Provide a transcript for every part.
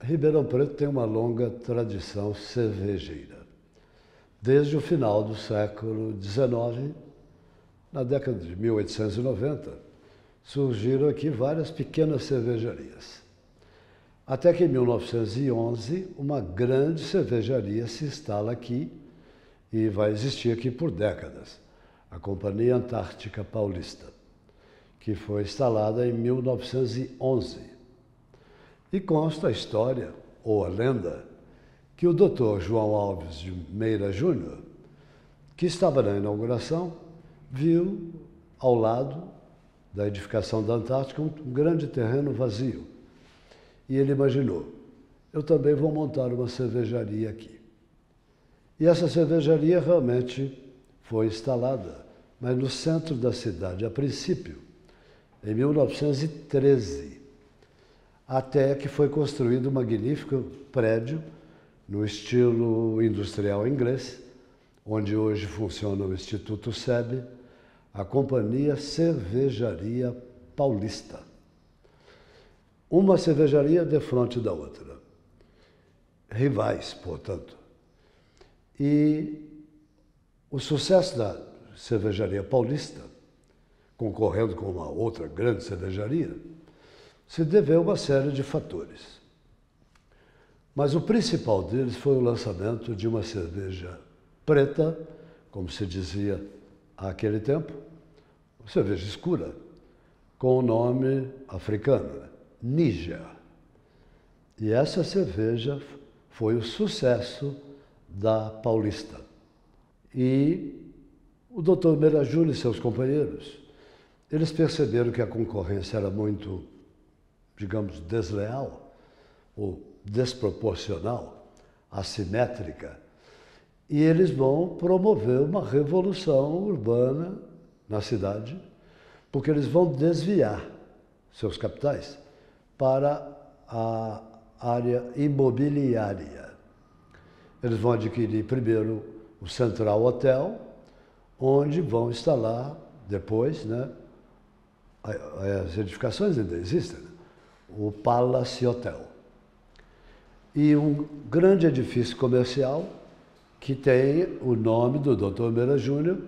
Ribeirão Preto tem uma longa tradição cervejeira. Desde o final do século XIX, na década de 1890, surgiram aqui várias pequenas cervejarias. Até que em 1911, uma grande cervejaria se instala aqui e vai existir aqui por décadas, a Companhia Antártica Paulista, que foi instalada em 1911. E consta a história, ou a lenda, que o Dr. João Alves de Meira Júnior, que estava na inauguração, viu ao lado da edificação da Antártica um grande terreno vazio. E ele imaginou, eu também vou montar uma cervejaria aqui. E essa cervejaria realmente foi instalada, mas no centro da cidade, a princípio, em 1913, até que foi construído um magnífico prédio no estilo industrial inglês, onde hoje funciona o Instituto SEB, a Companhia Cervejaria Paulista. Uma cervejaria defronte da outra. Rivais, portanto. E o sucesso da Cervejaria Paulista, concorrendo com uma outra grande cervejaria, se deveu a uma série de fatores. Mas o principal deles foi o lançamento de uma cerveja preta, como se dizia àquele tempo, cerveja escura, com o nome africano, Níger. E essa cerveja foi o sucesso da Paulista. E o Dr. Meira Júnior e seus companheiros, eles perceberam que a concorrência era muito, digamos, desleal ou desproporcional, assimétrica, e eles vão promover uma revolução urbana na cidade, porque eles vão desviar seus capitais para a área imobiliária. Eles vão adquirir primeiro o Central Hotel, onde vão instalar depois, né, as edificações ainda existem, né? O Palace Hotel. E um grande edifício comercial que tem o nome do Dr. Meira Júnior,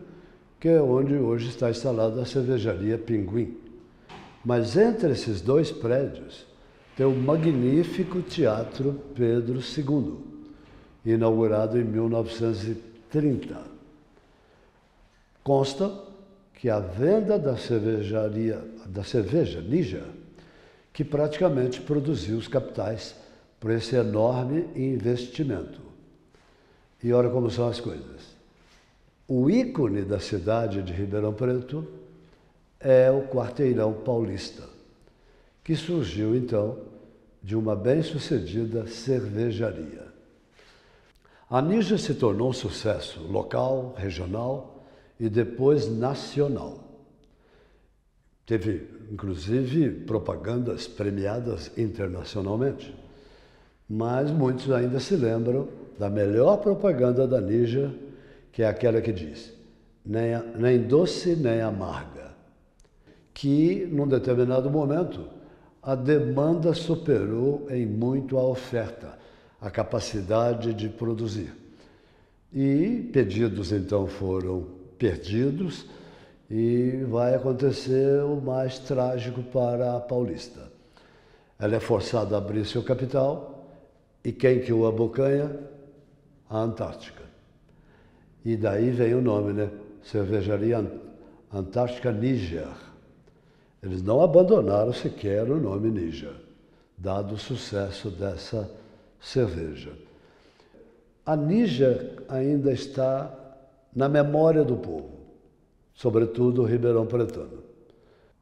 que é onde hoje está instalada a cervejaria Pinguim. Mas entre esses dois prédios tem o magnífico Teatro Pedro II, inaugurado em 1930. Consta que a venda da cerveja Níger, que praticamente produziu os capitais por esse enorme investimento. E olha como são as coisas. O ícone da cidade de Ribeirão Preto é o Quarteirão Paulista, que surgiu, então, de uma bem-sucedida cervejaria. A Níger se tornou um sucesso local, regional e depois nacional. Teve, inclusive, propagandas premiadas internacionalmente. Mas muitos ainda se lembram da melhor propaganda da Níger, que é aquela que diz, nem doce nem amarga. Que, num determinado momento, a demanda superou em muito a oferta, a capacidade de produzir. E pedidos, então, foram perdidos, e vai acontecer o mais trágico para a Paulista. Ela é forçada a abrir seu capital, e quem que o abocanha? A Antártica. E daí vem o nome, né? Cervejaria Antártica Níger. Eles não abandonaram sequer o nome Níger, dado o sucesso dessa cerveja. A Níger ainda está na memória do povo, sobretudo o ribeirão pretano.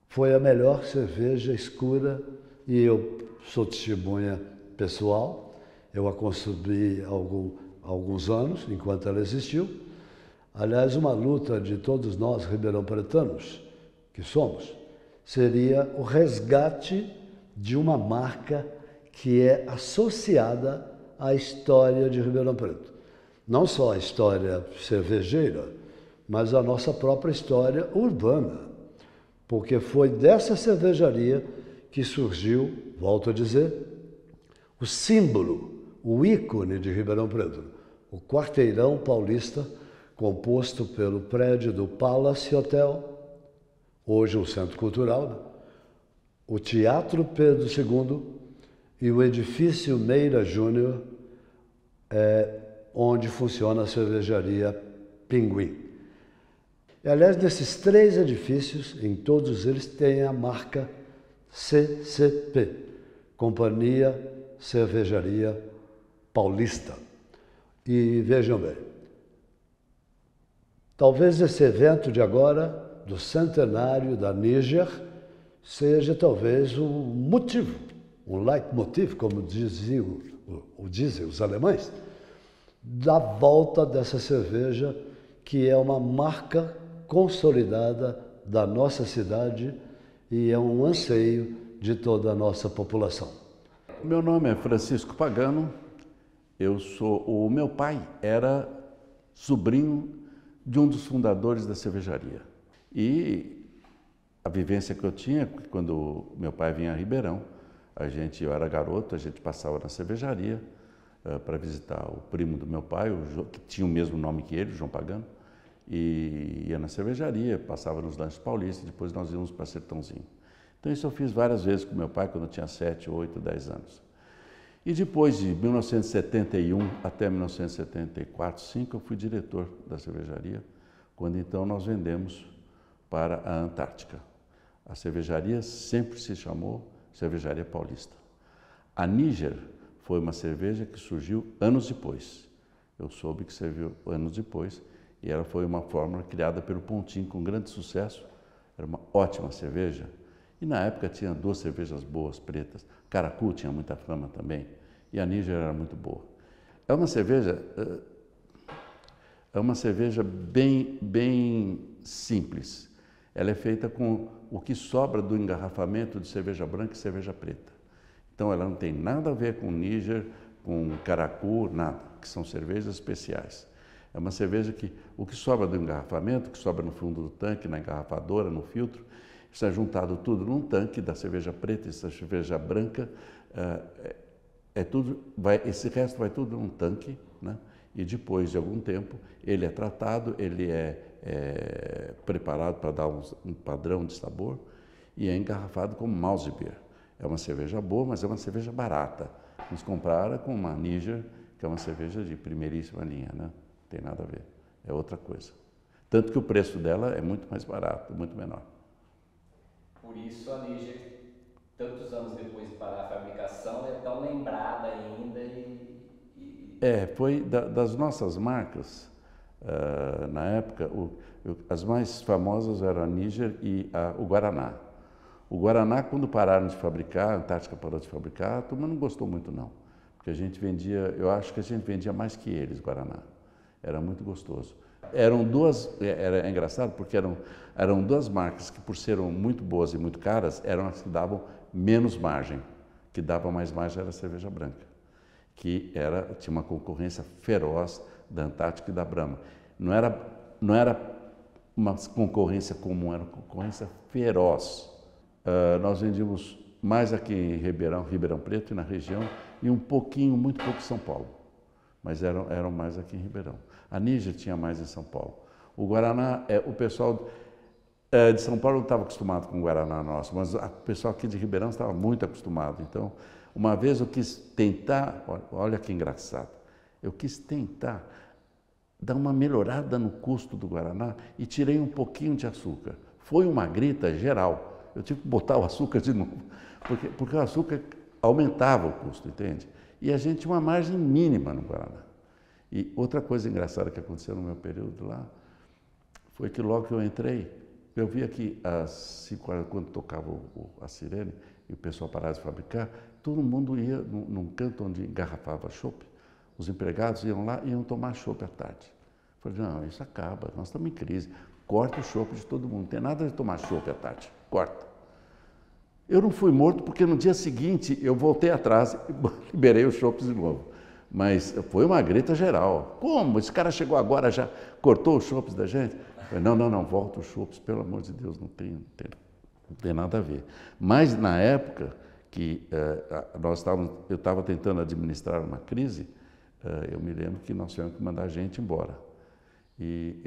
Foi a melhor cerveja escura e eu sou testemunha pessoal. Eu a consumi há alguns anos, enquanto ela existiu. Aliás, uma luta de todos nós ribeirão-pretanos, que somos, seria o resgate de uma marca que é associada à história de Ribeirão Preto. Não só a história cervejeira, mas a nossa própria história urbana. Porque foi dessa cervejaria que surgiu, volto a dizer, o símbolo, o ícone de Ribeirão Preto, o Quarteirão Paulista, composto pelo prédio do Palace Hotel, hoje um centro cultural, né? O Teatro Pedro II e o Edifício Meira Júnior, onde funciona a cervejaria Pinguim. E, aliás, desses 3 edifícios, em todos eles tem a marca CCP, Companhia Cervejaria Paulista. E vejam bem, talvez esse evento de agora, do centenário da Níger, seja talvez um motivo, um leitmotiv, como dizem os alemães, da volta dessa cerveja, que é uma marca consolidada da nossa cidade e é um anseio de toda a nossa população. Meu nome é Francisco Pagano, o meu pai era sobrinho de um dos fundadores da cervejaria. E a vivência que eu tinha, quando meu pai vinha a Ribeirão, eu era garoto, a gente passava na cervejaria para visitar o primo do meu pai, que tinha o mesmo nome que ele, João Pagano, e ia na cervejaria, passava nos lanches paulistas, depois nós íamos para Sertãozinho. Então isso eu fiz várias vezes com meu pai, quando eu tinha 7, 8, 10 anos. E depois de 1971 até 1974, 5, eu fui diretor da cervejaria, quando então nós vendemos para a Antártica. A cervejaria sempre se chamou Cervejaria Paulista. A Níger foi uma cerveja que surgiu anos depois. Eu soube que serviu anos depois e ela foi uma fórmula criada pelo Pontinho com grande sucesso. Era uma ótima cerveja. E na época tinha 2 cervejas boas, pretas. Caracu tinha muita fama também. E a Níger era muito boa. É uma cerveja bem simples. Ela é feita com o que sobra do engarrafamento de cerveja branca e cerveja preta. Então ela não tem nada a ver com Níger, com Caracu, nada, que são cervejas especiais. É uma cerveja que o que sobra do engarrafamento, o que sobra no fundo do tanque, na engarrafadora, no filtro, está juntado tudo num tanque da cerveja preta e da cerveja branca. Esse resto vai tudo num tanque, né? E depois de algum tempo ele é tratado, ele é preparado para dar um padrão de sabor e é engarrafado como Mouse Beer. É uma cerveja boa, mas é uma cerveja barata. Nos compara com uma Níger, que é uma cerveja de primeiríssima linha, né? Não tem nada a ver, é outra coisa. Tanto que o preço dela é muito mais barato, muito menor. Por isso a Níger, tantos anos depois de parar a fabricação, é tão lembrada ainda Foi das nossas marcas, na época, as mais famosas eram a Níger e o Guaraná. O Guaraná, quando pararam de fabricar, a Antártica parou de fabricar, a turma não gostou muito não, porque a gente vendia, eu acho que a gente vendia mais que eles, Guaraná. Era muito gostoso. Era engraçado porque eram 2 marcas que, por serem muito boas e muito caras, eram as que davam menos margem. Que dava mais margem era a cerveja branca, que tinha uma concorrência feroz da Antártica e da Brahma. Não era uma concorrência comum, era uma concorrência feroz. Nós vendíamos mais aqui em Ribeirão Preto e na região, e muito pouco em São Paulo, mas eram mais aqui em Ribeirão. A Níger tinha mais em São Paulo. O Guaraná, o pessoal de São Paulo não estava acostumado com o Guaraná nosso, mas o pessoal aqui de Ribeirão estava muito acostumado. Então, uma vez eu quis tentar, olha que engraçado, eu quis tentar dar uma melhorada no custo do Guaraná e tirei um pouquinho de açúcar. Foi uma grita geral. Eu tive que botar o açúcar de novo, porque o açúcar aumentava o custo, entende? E a gente tinha uma margem mínima no Guaraná. E outra coisa engraçada que aconteceu no meu período lá, foi que logo que eu entrei, eu via que às 5 horas, quando tocava a sirene, e o pessoal parava de fabricar, todo mundo ia num canto onde engarrafava chopp. Os empregados iam lá e iam tomar chopp à tarde. Eu falei, não, isso acaba, nós estamos em crise. Corta o chopp de todo mundo, não tem nada de tomar chopp à tarde, corta. Eu não fui morto porque no dia seguinte eu voltei atrás e liberei os chopps de novo. Mas foi uma grita geral. Como? Esse cara chegou agora, já cortou os chopps da gente? Eu falei, não, volta os chopps, pelo amor de Deus, não tem nada a ver. Mas na época que eu estava tentando administrar uma crise, eu me lembro que nós tivemos que mandar a gente embora. E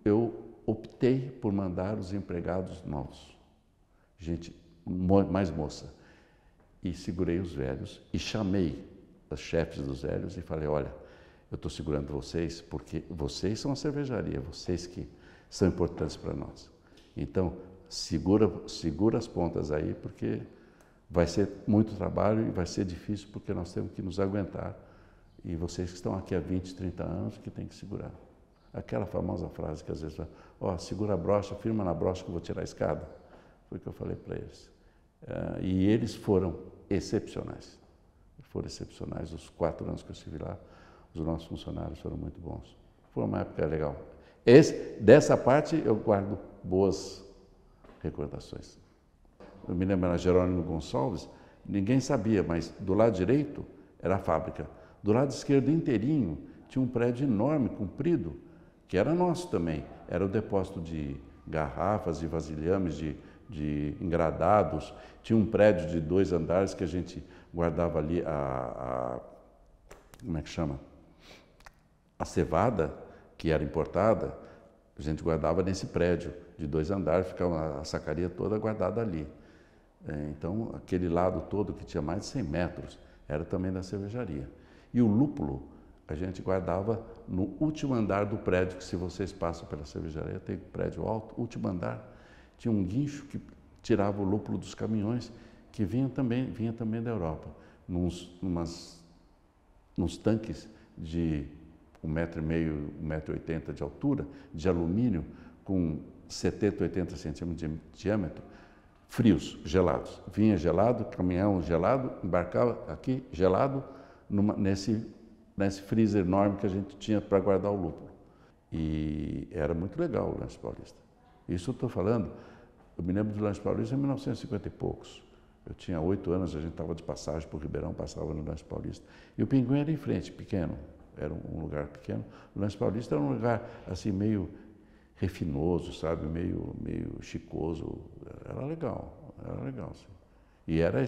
eu optei por mandar os empregados novos, gente mais moça. E segurei os velhos e chamei os chefes dos velhos e falei, olha, eu estou segurando vocês porque vocês são a cervejaria, vocês que são importantes para nós. Então, segura as pontas aí, porque vai ser muito trabalho e vai ser difícil, porque nós temos que nos aguentar. E vocês que estão aqui há 20, 30 anos, que tem que segurar. Aquela famosa frase que às vezes fala, ó, segura a brocha, firma na brocha que eu vou tirar a escada. Foi o que eu falei para eles. E eles foram excepcionais. Foram excepcionais. Os 4 anos que eu estive lá, os nossos funcionários foram muito bons. Foi uma época legal. Dessa parte eu guardo boas recordações. Eu me lembro na Jerônimo Gonçalves, ninguém sabia, mas do lado direito era a fábrica. Do lado esquerdo inteirinho tinha um prédio enorme, comprido, que era nosso também. Era o depósito de garrafas e vasilhames, de engradados. Tinha um prédio de 2 andares que a gente guardava ali como é que chama? A cevada, que era importada, a gente guardava nesse prédio de 2 andares, ficava a sacaria toda guardada ali. Então, aquele lado todo que tinha mais de 100 metros era também da cervejaria. E o lúpulo a gente guardava no último andar do prédio, que se vocês passam pela cervejaria, tem prédio alto, último andar, tinha um guincho que tirava o lúpulo dos caminhões, que vinha também da Europa, nos tanques de 1,5 m, 1,80 m de altura, de alumínio, com 70, 80 centímetros de diâmetro, frios, gelados. Vinha gelado, caminhão gelado, embarcava aqui gelado, nesse freezer enorme que a gente tinha para guardar o lúpulo. E era muito legal o Lanche Paulista. Isso eu estou falando, eu me lembro do Lanche Paulista em 1950 e poucos. Eu tinha 8 anos, a gente estava de passagem para o Ribeirão, passava no Lanche Paulista. E o Pinguim era em frente, pequeno, era um lugar pequeno. O Lanche Paulista era um lugar assim meio refinoso, sabe, meio chicoso. Era legal, sim. E era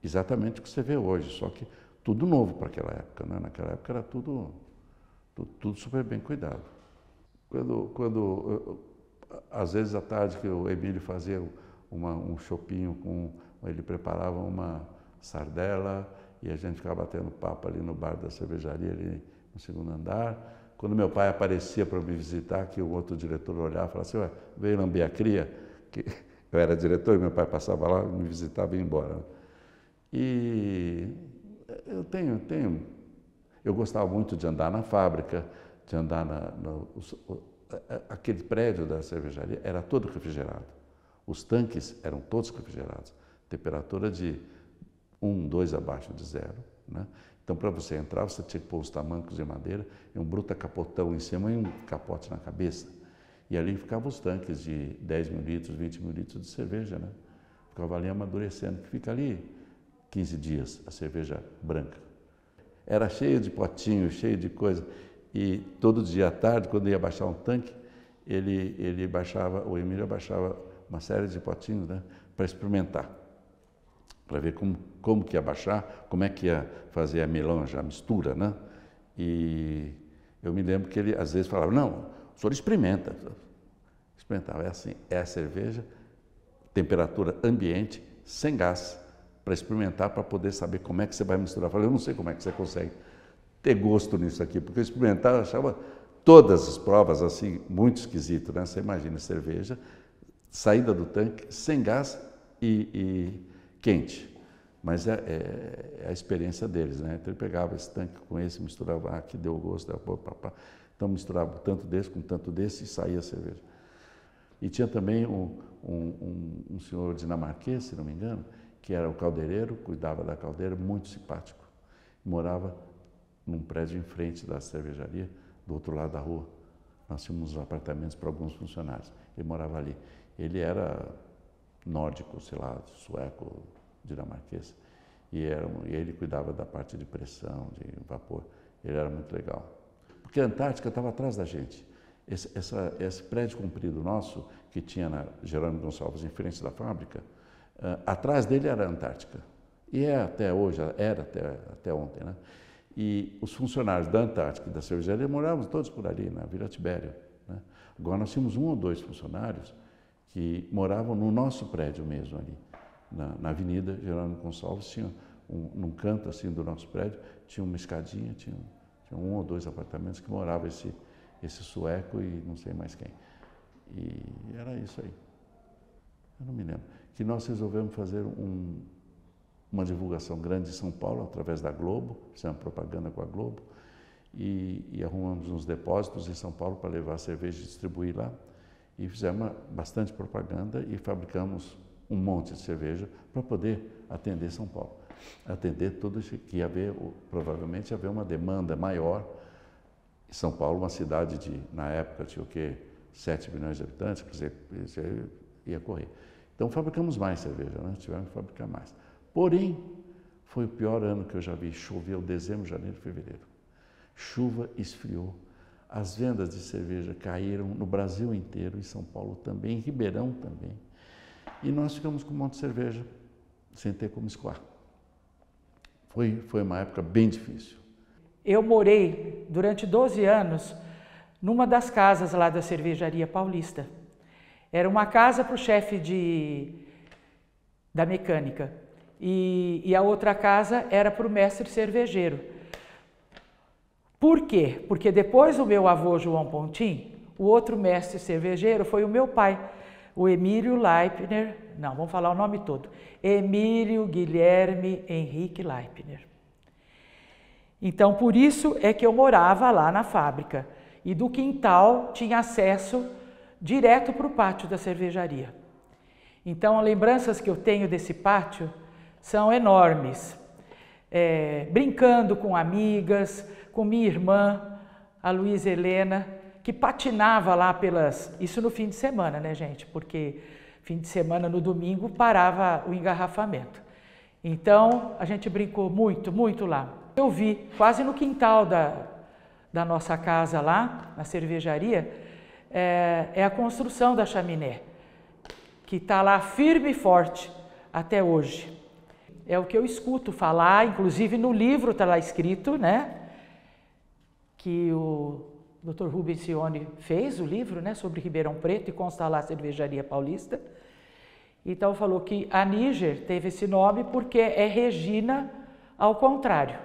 exatamente o que você vê hoje, só que tudo novo para aquela época, né? Naquela época era tudo super bem cuidado. Às vezes à tarde que o Emílio fazia um chopinho, ele preparava uma sardela e a gente ficava batendo papo ali no bar da cervejaria, ali no 2º andar. Quando meu pai aparecia para me visitar, que o outro diretor olhava e falava assim, ué, veio lamber a cria, que eu era diretor e meu pai passava lá, me visitava e ia embora. E eu gostava muito de andar na fábrica, de andar aquele prédio da cervejaria era todo refrigerado. Os tanques eram todos refrigerados, temperatura de 1, 2 abaixo de 0, né? Então, para você entrar, você tinha que pôr os tamancos de madeira e um bruta capotão em cima e um capote na cabeça. E ali ficavam os tanques de 10 mil litros, 20 mil litros de cerveja, né? Ficava ali amadurecendo, que fica ali 15 dias, a cerveja branca. Era cheio de potinhos, cheio de coisa. E todo dia à tarde, quando ia baixar um tanque, o Emílio baixava uma série de potinhos, né, para experimentar, para ver como que ia baixar, como é que ia fazer a melange, a mistura, né? E eu me lembro que ele às vezes falava, não, o senhor experimenta. Experimentava, é assim, é a cerveja, temperatura ambiente, sem gás, para experimentar, para poder saber como é que você vai misturar. Eu falei, eu não sei como é que você consegue ter gosto nisso aqui, porque eu experimentava, eu achava todas as provas assim, muito esquisito, né? Você imagina cerveja, saída do tanque, sem gás e quente. Mas é a experiência deles, né? Então ele pegava esse tanque com esse, misturava, que deu gosto, então misturava tanto desse com tanto desse e saía a cerveja. E tinha também um senhor dinamarquês, se não me engano, que era o caldeireiro, cuidava da caldeira, muito simpático. Morava num prédio em frente da cervejaria, do outro lado da rua. Nós tínhamos uns apartamentos para alguns funcionários. Ele morava ali. Ele era nórdico, sei lá, sueco, dinamarquês. E ele cuidava da parte de pressão, de vapor. Ele era muito legal. Porque a Antártica estava atrás da gente. Esse prédio comprido nosso, que tinha na Jerônimo Gonçalves, em frente da fábrica, atrás dele era a Antártica. E é até hoje, era até ontem, né? E os funcionários da Antártica e da cervejaria moravam todos por ali, na Vila Tibério, né? Agora nós tínhamos 1 ou 2 funcionários que moravam no nosso prédio mesmo ali, na Avenida Jerônimo Gonçalves, tinha num canto assim do nosso prédio, tinha uma escadinha, tinha 1 ou 2 apartamentos que morava esse sueco e não sei mais quem. E era isso aí. Eu não me lembro. Que nós resolvemos fazer uma divulgação grande em São Paulo, através da Globo, fizemos propaganda com a Globo, e arrumamos uns depósitos em São Paulo para levar a cerveja e distribuir lá. E fizemos bastante propaganda e fabricamos um monte de cerveja para poder atender São Paulo. Atender tudo isso que ia haver, provavelmente ia haver uma demanda maior. Em São Paulo, uma cidade de, na época, tinha o quê? 7 milhões de habitantes, quer dizer, ia correr. Então fabricamos mais cerveja, né? Tivemos que fabricar mais. Porém, foi o pior ano que eu já vi. Choveu dezembro, janeiro, fevereiro. Chuva esfriou. As vendas de cerveja caíram no Brasil inteiro, em São Paulo também, em Ribeirão também. E nós ficamos com um monte de cerveja, sem ter como escoar. Foi uma época bem difícil. Eu morei durante 12 anos numa das casas lá da Cervejaria Paulista. Era uma casa para o chefe da mecânica e a outra casa era para o mestre cervejeiro. Por quê? Porque depois do meu avô João Pontim, o outro mestre cervejeiro foi o meu pai, o Emílio Leipner, não, vamos falar o nome todo, Emílio Guilherme Henrique Leipner. Então, por isso é que eu morava lá na fábrica e do quintal tinha acesso direto para o pátio da cervejaria. Então, as lembranças que eu tenho desse pátio são enormes. Brincando com amigas, com minha irmã, a Luísa Helena, que patinava lá isso no fim de semana, né, gente? Porque fim de semana, no domingo, parava o engarrafamento. Então, a gente brincou muito, muito lá. Eu vi, quase no quintal da nossa casa lá, na cervejaria, é a construção da chaminé, que está lá firme e forte até hoje. É o que eu escuto falar, inclusive no livro está lá escrito, né? Que o Dr. Rubens Cioni fez o livro, né, sobre Ribeirão Preto e consta lá a Cervejaria Paulista. Então falou que a Níger teve esse nome porque é Regina ao contrário.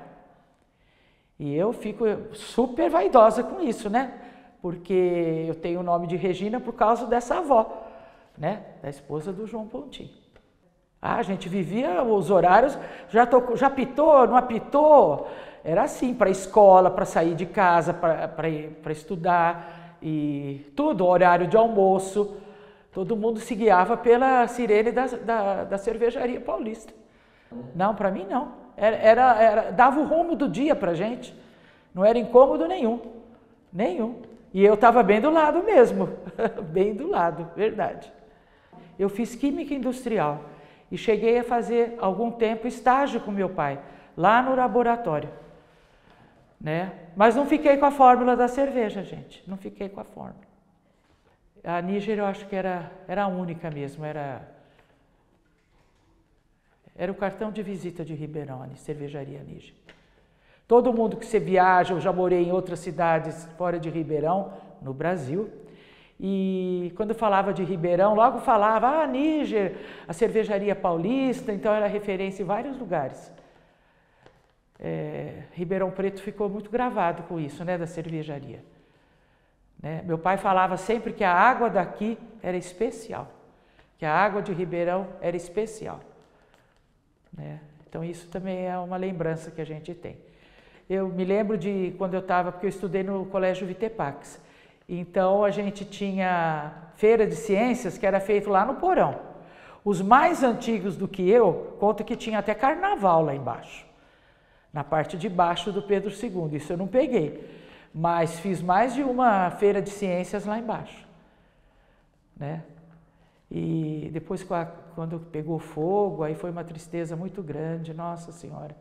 E eu fico super vaidosa com isso, né? Porque eu tenho o nome de Regina por causa dessa avó, né? Da esposa do João Pontim. A gente vivia os horários, já apitou, não apitou? Era assim, para a escola, para sair de casa, para estudar, e tudo, horário de almoço. Todo mundo se guiava pela sirene da Cervejaria Paulista. Não, para mim não. Dava o rumo do dia para a gente. Não era incômodo nenhum. Nenhum. E eu estava bem do lado mesmo. Bem do lado, verdade. Eu fiz Química Industrial e cheguei a fazer algum tempo estágio com meu pai, lá no laboratório. Né? Mas não fiquei com a fórmula da cerveja, gente. Não fiquei com a fórmula. A Níger eu acho que era a única mesmo, era o cartão de visita de Ribeirão, a Cervejaria Níger. Todo mundo que você viaja, eu já morei em outras cidades fora de Ribeirão, no Brasil, e quando falava de Ribeirão, logo falava, Níger, a Cervejaria Paulista, então era referência em vários lugares. Ribeirão Preto ficou muito gravado com isso, né, da cervejaria. Né? Meu pai falava sempre que a água daqui era especial, que a água de Ribeirão era especial. Né? Então isso também é uma lembrança que a gente tem. Eu me lembro de quando eu estava, porque eu estudei no Colégio Vitepax, então a gente tinha feira de ciências que era feito lá no porão. Os mais antigos do que eu contam que tinha até carnaval lá embaixo, na parte de baixo do Pedro II, isso eu não peguei. Mas fiz mais de uma feira de ciências lá embaixo, né? E depois, quando pegou fogo, aí foi uma tristeza muito grande, Nossa Senhora.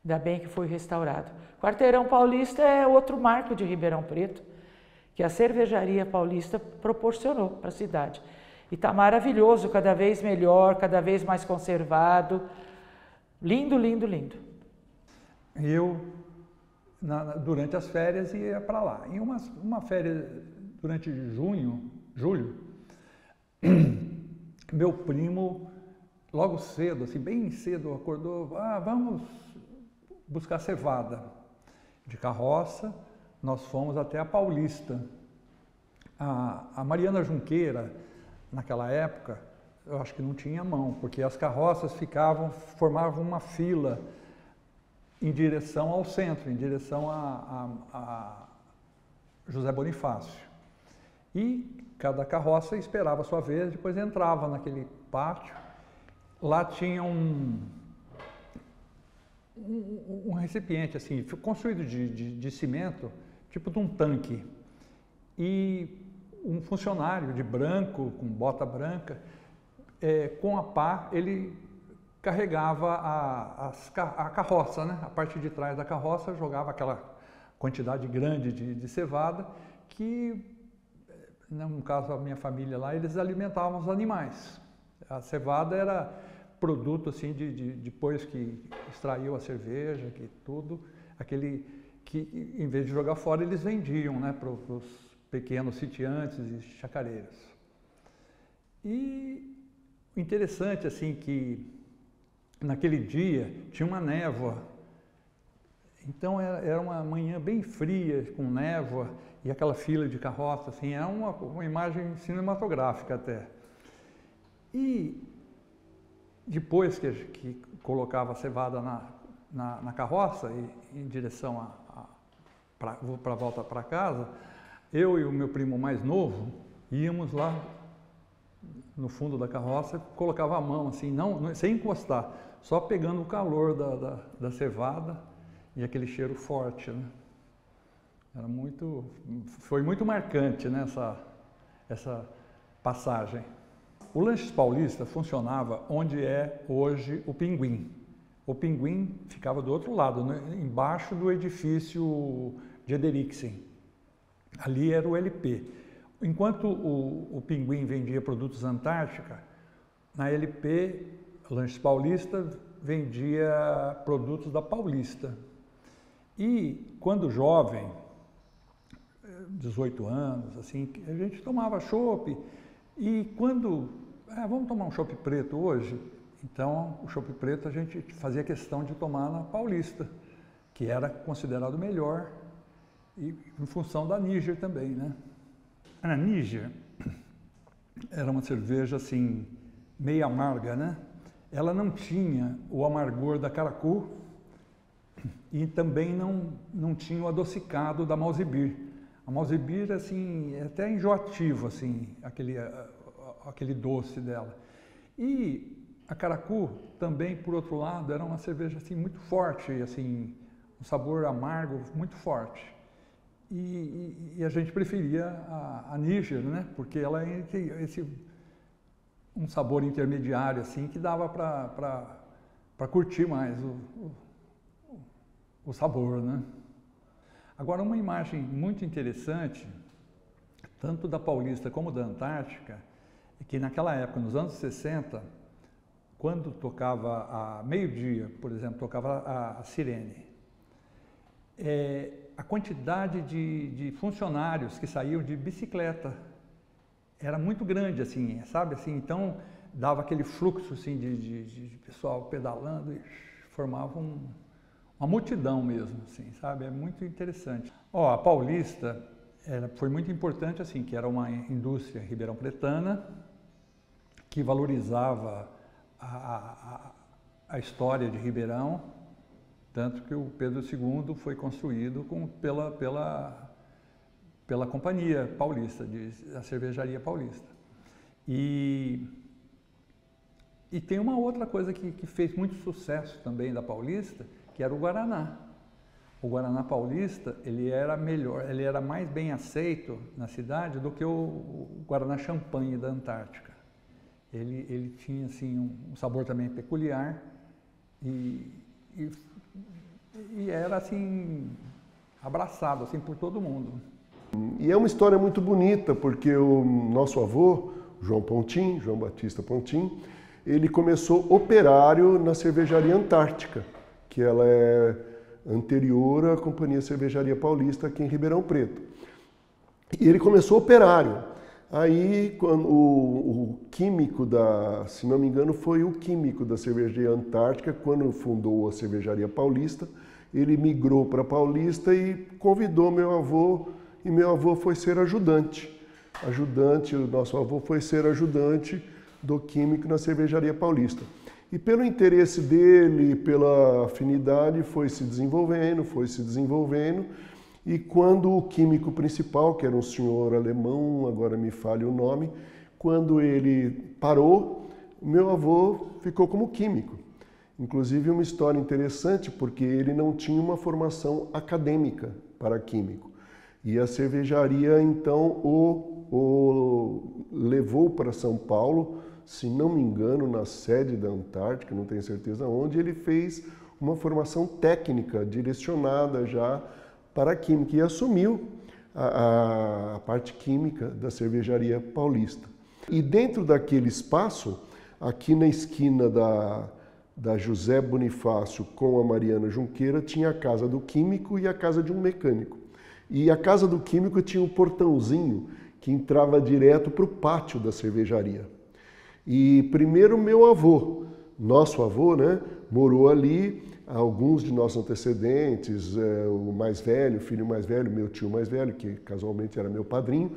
Ainda bem que foi restaurado. Quarteirão Paulista é outro marco de Ribeirão Preto, que a Cervejaria Paulista proporcionou para a cidade. E está maravilhoso, cada vez melhor, cada vez mais conservado. Lindo, lindo, lindo. Eu, durante as férias, ia para lá. Em uma férias durante julho, meu primo, logo cedo, assim, bem cedo, acordou, vamos buscar cevada. De carroça, nós fomos até a Paulista. A Mariana Junqueira, naquela época, eu acho que não tinha mão, porque as carroças formavam uma fila em direção ao centro, em direção a José Bonifácio. E cada carroça esperava a sua vez, depois entrava naquele pátio. Lá tinha um recipiente, assim, construído de cimento, tipo de um tanque. E um funcionário de branco, com bota branca, com a pá, ele carregava a carroça, né? A parte de trás da carroça, jogava aquela quantidade grande de cevada, que, no caso da minha família lá, eles alimentavam os animais. A cevada era produto, assim, depois que extraiu a cerveja, que tudo, aquele que, em vez de jogar fora, eles vendiam, né, para os pequenos sitiantes e chacareiros. E o interessante, assim, que naquele dia tinha uma névoa, então era uma manhã bem fria, com névoa, e aquela fila de carroça, assim, era uma imagem cinematográfica até. E depois que colocava a cevada na carroça, em direção para a volta para casa, eu e o meu primo mais novo íamos lá no fundo da carroça, colocava a mão assim, não, sem encostar, só pegando o calor da cevada e aquele cheiro forte, né? Foi muito marcante, né, essa passagem. O Lanches Paulista funcionava onde é hoje o Pinguim. O Pinguim ficava do outro lado, né, embaixo do edifício de Ederiksen. Ali era o LP. Enquanto o Pinguim vendia produtos Antártica, na LP, Lanches Paulista vendia produtos da Paulista. E quando jovem, 18 anos, assim, a gente tomava chopp. E quando, vamos tomar um chopp preto hoje? Então, o chopp preto a gente fazia questão de tomar na Paulista, que era considerado melhor, e em função da Níger também, né? A Níger era uma cerveja, assim, meio amarga, né? Ela não tinha o amargor da Caracu e também não tinha o adocicado da Malzibir. A Malzibir, assim, é até enjoativo, assim, aquele doce dela. E a Caracu também, por outro lado, era uma cerveja, assim, muito forte, assim, um sabor amargo muito forte. E a gente preferia a Níger, né? Porque ela é um sabor intermediário, assim, que dava para curtir mais o sabor, né? Agora, uma imagem muito interessante, tanto da Paulista como da Antártica, é que naquela época, nos anos 60, quando tocava a meio-dia, por exemplo, tocava a sirene, a quantidade de funcionários que saíam de bicicleta era muito grande, assim, sabe? Assim, então, dava aquele fluxo, assim, de pessoal pedalando e formava uma multidão mesmo, assim, sabe? É muito interessante. A Paulista foi muito importante, assim, que era uma indústria ribeirão-pretana que valorizava a história de Ribeirão, tanto que o Pedro II foi construído pela Companhia Paulista, a Cervejaria Paulista. E tem uma outra coisa que fez muito sucesso também da Paulista, que era o Guaraná. O Guaraná Paulista, ele era melhor, ele era mais bem aceito na cidade do que o Guaraná Champanhe da Antártica. Ele tinha, assim, um sabor também peculiar e era, assim, abraçado, assim, por todo mundo. E é uma história muito bonita, porque o nosso avô, João Batista Pontim, ele começou operário na Cervejaria Antártica, que ela é anterior à Companhia Cervejaria Paulista aqui em Ribeirão Preto. E ele começou operário. Aí, quando o químico se não me engano, foi o químico da Cervejaria Antártica, quando fundou a Cervejaria Paulista, ele migrou para Paulista e convidou meu avô, e meu avô foi ser ajudante. O nosso avô foi ser ajudante do químico na Cervejaria Paulista. E pelo interesse dele, pela afinidade, foi se desenvolvendo, e quando o químico principal, que era um senhor alemão, agora me falha o nome, quando ele parou, meu avô ficou como químico. Inclusive uma história interessante, porque ele não tinha uma formação acadêmica para químico. E a cervejaria, então, o levou para São Paulo, se não me engano, na sede da Antártica, não tenho certeza onde, ele fez uma formação técnica direcionada já para a química e assumiu a parte química da Cervejaria Paulista. E dentro daquele espaço, aqui na esquina da José Bonifácio com a Mariana Junqueira, tinha a casa do químico e a casa de um mecânico. E a casa do químico tinha um portãozinho que entrava direto para o pátio da cervejaria. E primeiro meu avô, nosso avô, né, morou ali. Alguns de nossos antecedentes, o mais velho, o filho mais velho, meu tio mais velho, que casualmente era meu padrinho,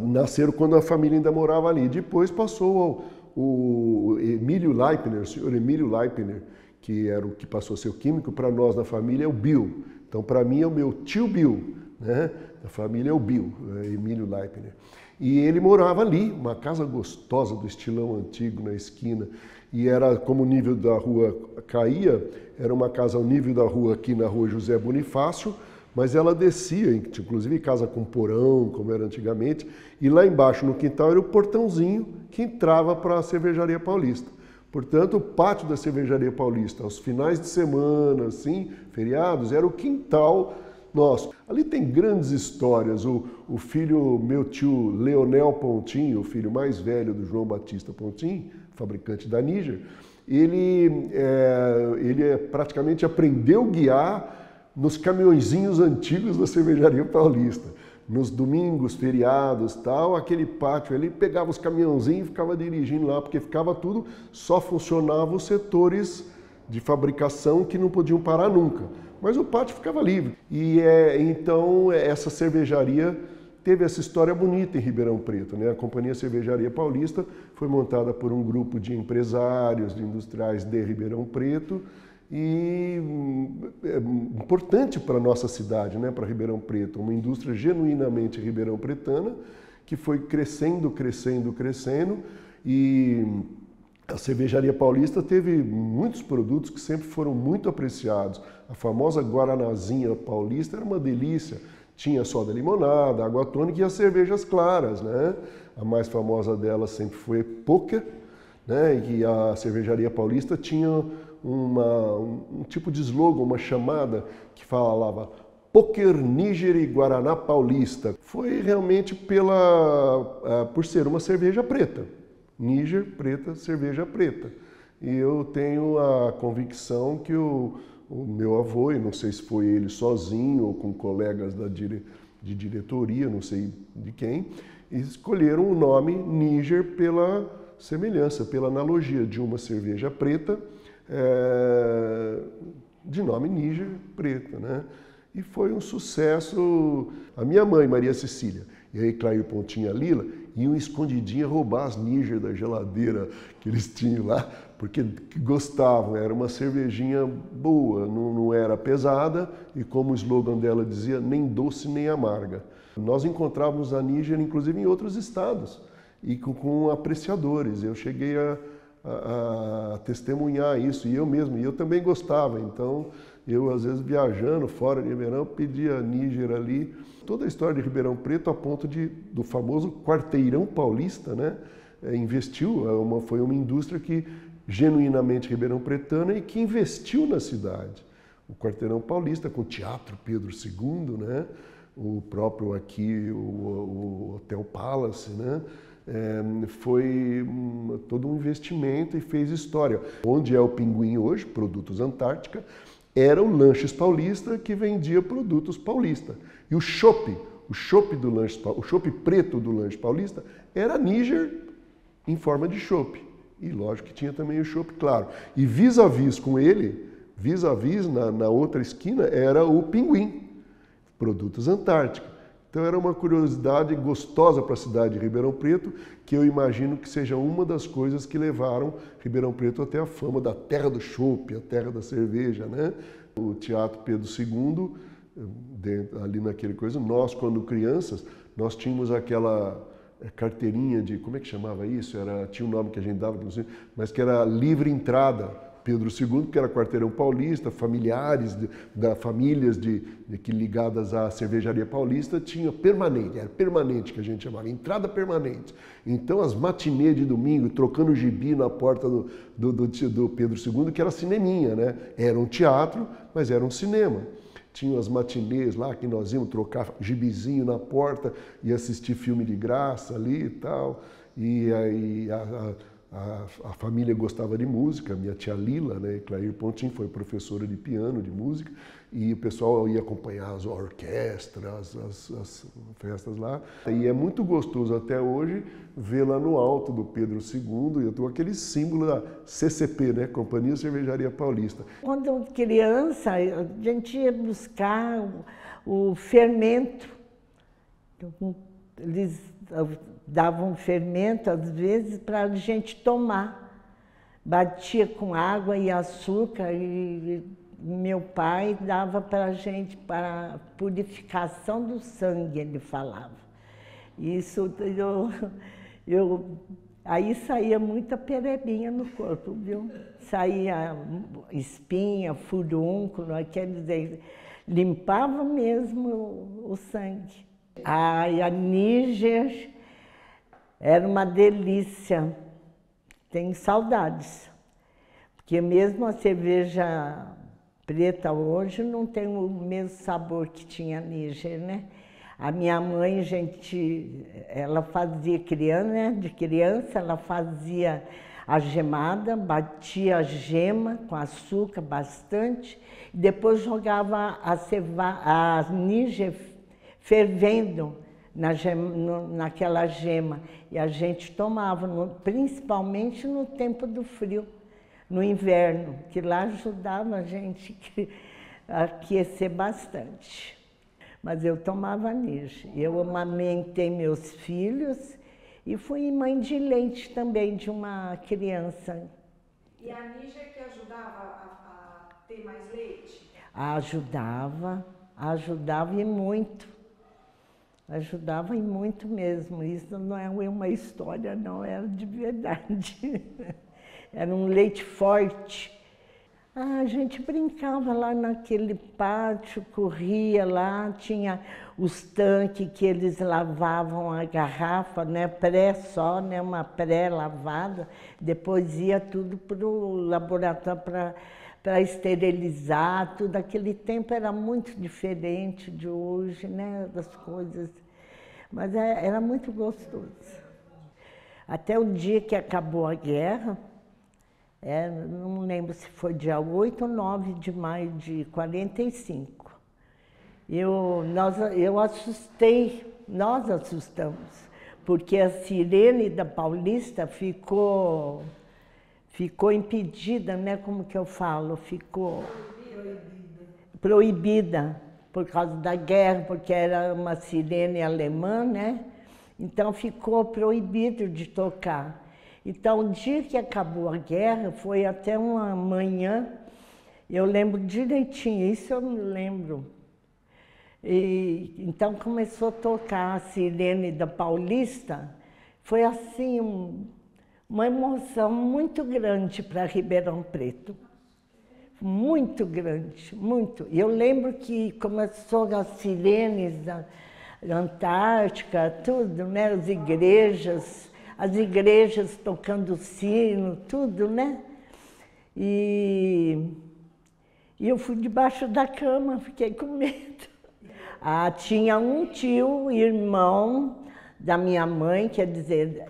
nasceram quando a família ainda morava ali. Depois passou o Emílio Leipner, o senhor Emílio Leipner, que era o que passou a ser o químico. Para nós na família é o Bill. Então, para mim é o meu tio Bill, né? A família é o Bill, Emílio Leipner. E ele morava ali, uma casa gostosa do estilão antigo na esquina. E era, como o nível da rua caía, era uma casa ao nível da rua aqui na rua José Bonifácio, mas ela descia, inclusive casa com porão, como era antigamente, e lá embaixo no quintal era o portãozinho que entrava para a Cervejaria Paulista. Portanto, o pátio da Cervejaria Paulista, aos finais de semana, assim, feriados, era o quintal nosso. Ali tem grandes histórias. O filho, meu tio Leonel Pontin, o filho mais velho do João Batista Pontin, fabricante da Níger, ele praticamente aprendeu a guiar nos caminhõezinhos antigos da Cervejaria Paulista. Nos domingos, feriados, tal, aquele pátio, ele pegava os caminhãozinhos e ficava dirigindo lá, porque ficava tudo, só funcionavam os setores de fabricação que não podiam parar nunca. Mas o pátio ficava livre. E então essa cervejaria teve essa história bonita em Ribeirão Preto, né? A Companhia Cervejaria Paulista foi montada por um grupo de empresários, de industriais de Ribeirão Preto, e é importante para a nossa cidade, né? Para Ribeirão Preto, uma indústria genuinamente ribeirão-pretana, que foi crescendo, e a Cervejaria Paulista teve muitos produtos que sempre foram muito apreciados. A famosa Guaranazinha Paulista era uma delícia. Tinha soda limonada, água tônica e as cervejas claras, né? A mais famosa delas sempre foi Poker, né? E a Cervejaria Paulista tinha um tipo de slogan, uma chamada que falava Poker, Níger e Guaraná Paulista. Foi realmente por ser uma cerveja preta. Níger, preta, cerveja preta. E eu tenho a convicção que o meu avô, e não sei se foi ele sozinho ou com colegas de diretoria, não sei de quem, escolheram o nome Níger pela semelhança, pela analogia de uma cerveja preta, de nome Níger preta, né? E foi um sucesso. A minha mãe, Maria Cecília, e aí Clair Pontinha Lila, iam escondidinha roubar as Níger da geladeira que eles tinham lá, porque gostavam, era uma cervejinha boa, não era pesada e, como o slogan dela dizia, nem doce nem amarga. Nós encontrávamos a Níger, inclusive, em outros estados e com apreciadores. Eu cheguei a testemunhar isso, e eu também gostava, então eu às vezes viajando fora de Ribeirão, pedia Níger ali. Toda a história de Ribeirão Preto a ponto do famoso Quarteirão Paulista, né? Investiu, foi uma indústria que genuinamente ribeirão-pretana e que investiu na cidade. O Quarteirão Paulista com o Teatro Pedro II, né? O próprio aqui, o Hotel Palace, né? Foi todo um investimento e fez história. Onde é o Pinguim hoje, Produtos Antártica, era o Lanches Paulista que vendia produtos paulista. E o chopp preto do Lanche Paulista era Níger em forma de chopp. E lógico que tinha também o chopp claro. E vis-a-vis com ele, vis-a-vis na outra esquina, era o Pinguim, Produtos Antártica. Então era uma curiosidade gostosa para a cidade de Ribeirão Preto, que eu imagino que seja uma das coisas que levaram Ribeirão Preto até a fama da terra do chopp, a terra da cerveja, né? O Teatro Pedro II, ali naquele coisa, nós quando crianças, nós tínhamos aquela carteirinha de, como é que chamava isso? Tinha um nome que a gente dava, mas que era livre entrada. Pedro II, que era quarteirão paulista, familiares famílias que ligadas à cervejaria paulista, tinha permanente, era permanente que a gente chamava, entrada permanente. Então as matinês de domingo, trocando gibi na porta do Pedro II, que era cineminha, né? Era um teatro, mas era um cinema. Tinham as matinês lá que nós íamos trocar gibizinho na porta e assistir filme de graça ali e tal. E aí a família gostava de música, minha tia Lila, né, Clair Pontin, foi professora de piano, de música, e o pessoal ia acompanhar as orquestras, as festas lá. E é muito gostoso até hoje ver lá no alto do Pedro II, e eu tenho aquele símbolo da CCP, né, Companhia Cervejaria Paulista. Quando criança, a gente ia buscar o fermento. Eles davam fermento, às vezes, para a gente tomar. Batia com água e açúcar e meu pai dava para a gente para purificação do sangue, ele falava. Isso, aí saía muita perebinha no corpo, viu? Saía espinha, furúnculo, limpava mesmo o sangue. A Níger era uma delícia, tenho saudades, porque mesmo a cerveja preta hoje não tem o mesmo sabor que tinha a Níger, né? A minha mãe, ela fazia de criança, ela fazia a gemada, batia a gema com açúcar bastante, e depois jogava a Níger fervendo naquela gema. E a gente tomava, principalmente no tempo do frio, no inverno, que lá ajudava a gente a aquecer bastante. Mas eu tomava Níger. Eu amamentei meus filhos e fui mãe de leite também de uma criança. E a Níger que ajudava a ter mais leite? Ajudava e muito. Ajudava e muito mesmo. Isso não é uma história, não, era de verdade. Era um leite forte. A gente brincava lá naquele pátio, corria lá, tinha os tanques que eles lavavam a garrafa, né, uma pré-lavada, depois ia tudo para o laboratório para esterilizar, tudo. Aquele tempo era muito diferente de hoje, né, das coisas, mas era muito gostoso. Até o dia que acabou a guerra, não lembro se foi dia 8 ou 9 de maio de 45. Nós assustamos, porque a sirene da Paulista ficou impedida, né? Como que eu falo? Ficou proibida por causa da guerra, porque era uma sirene alemã, né? Então ficou proibido de tocar. Então, o dia que acabou a guerra, foi até uma manhã, eu lembro direitinho, isso eu me lembro. E, então, começou a tocar a sirene da Paulista, foi assim, uma emoção muito grande para Ribeirão Preto. Muito grande, muito. E eu lembro que começou as sirenes da Antártica, tudo, né? As igrejas tocando sino, tudo, né? E eu fui debaixo da cama, fiquei com medo. Tinha um tio, irmão da minha mãe, quer dizer,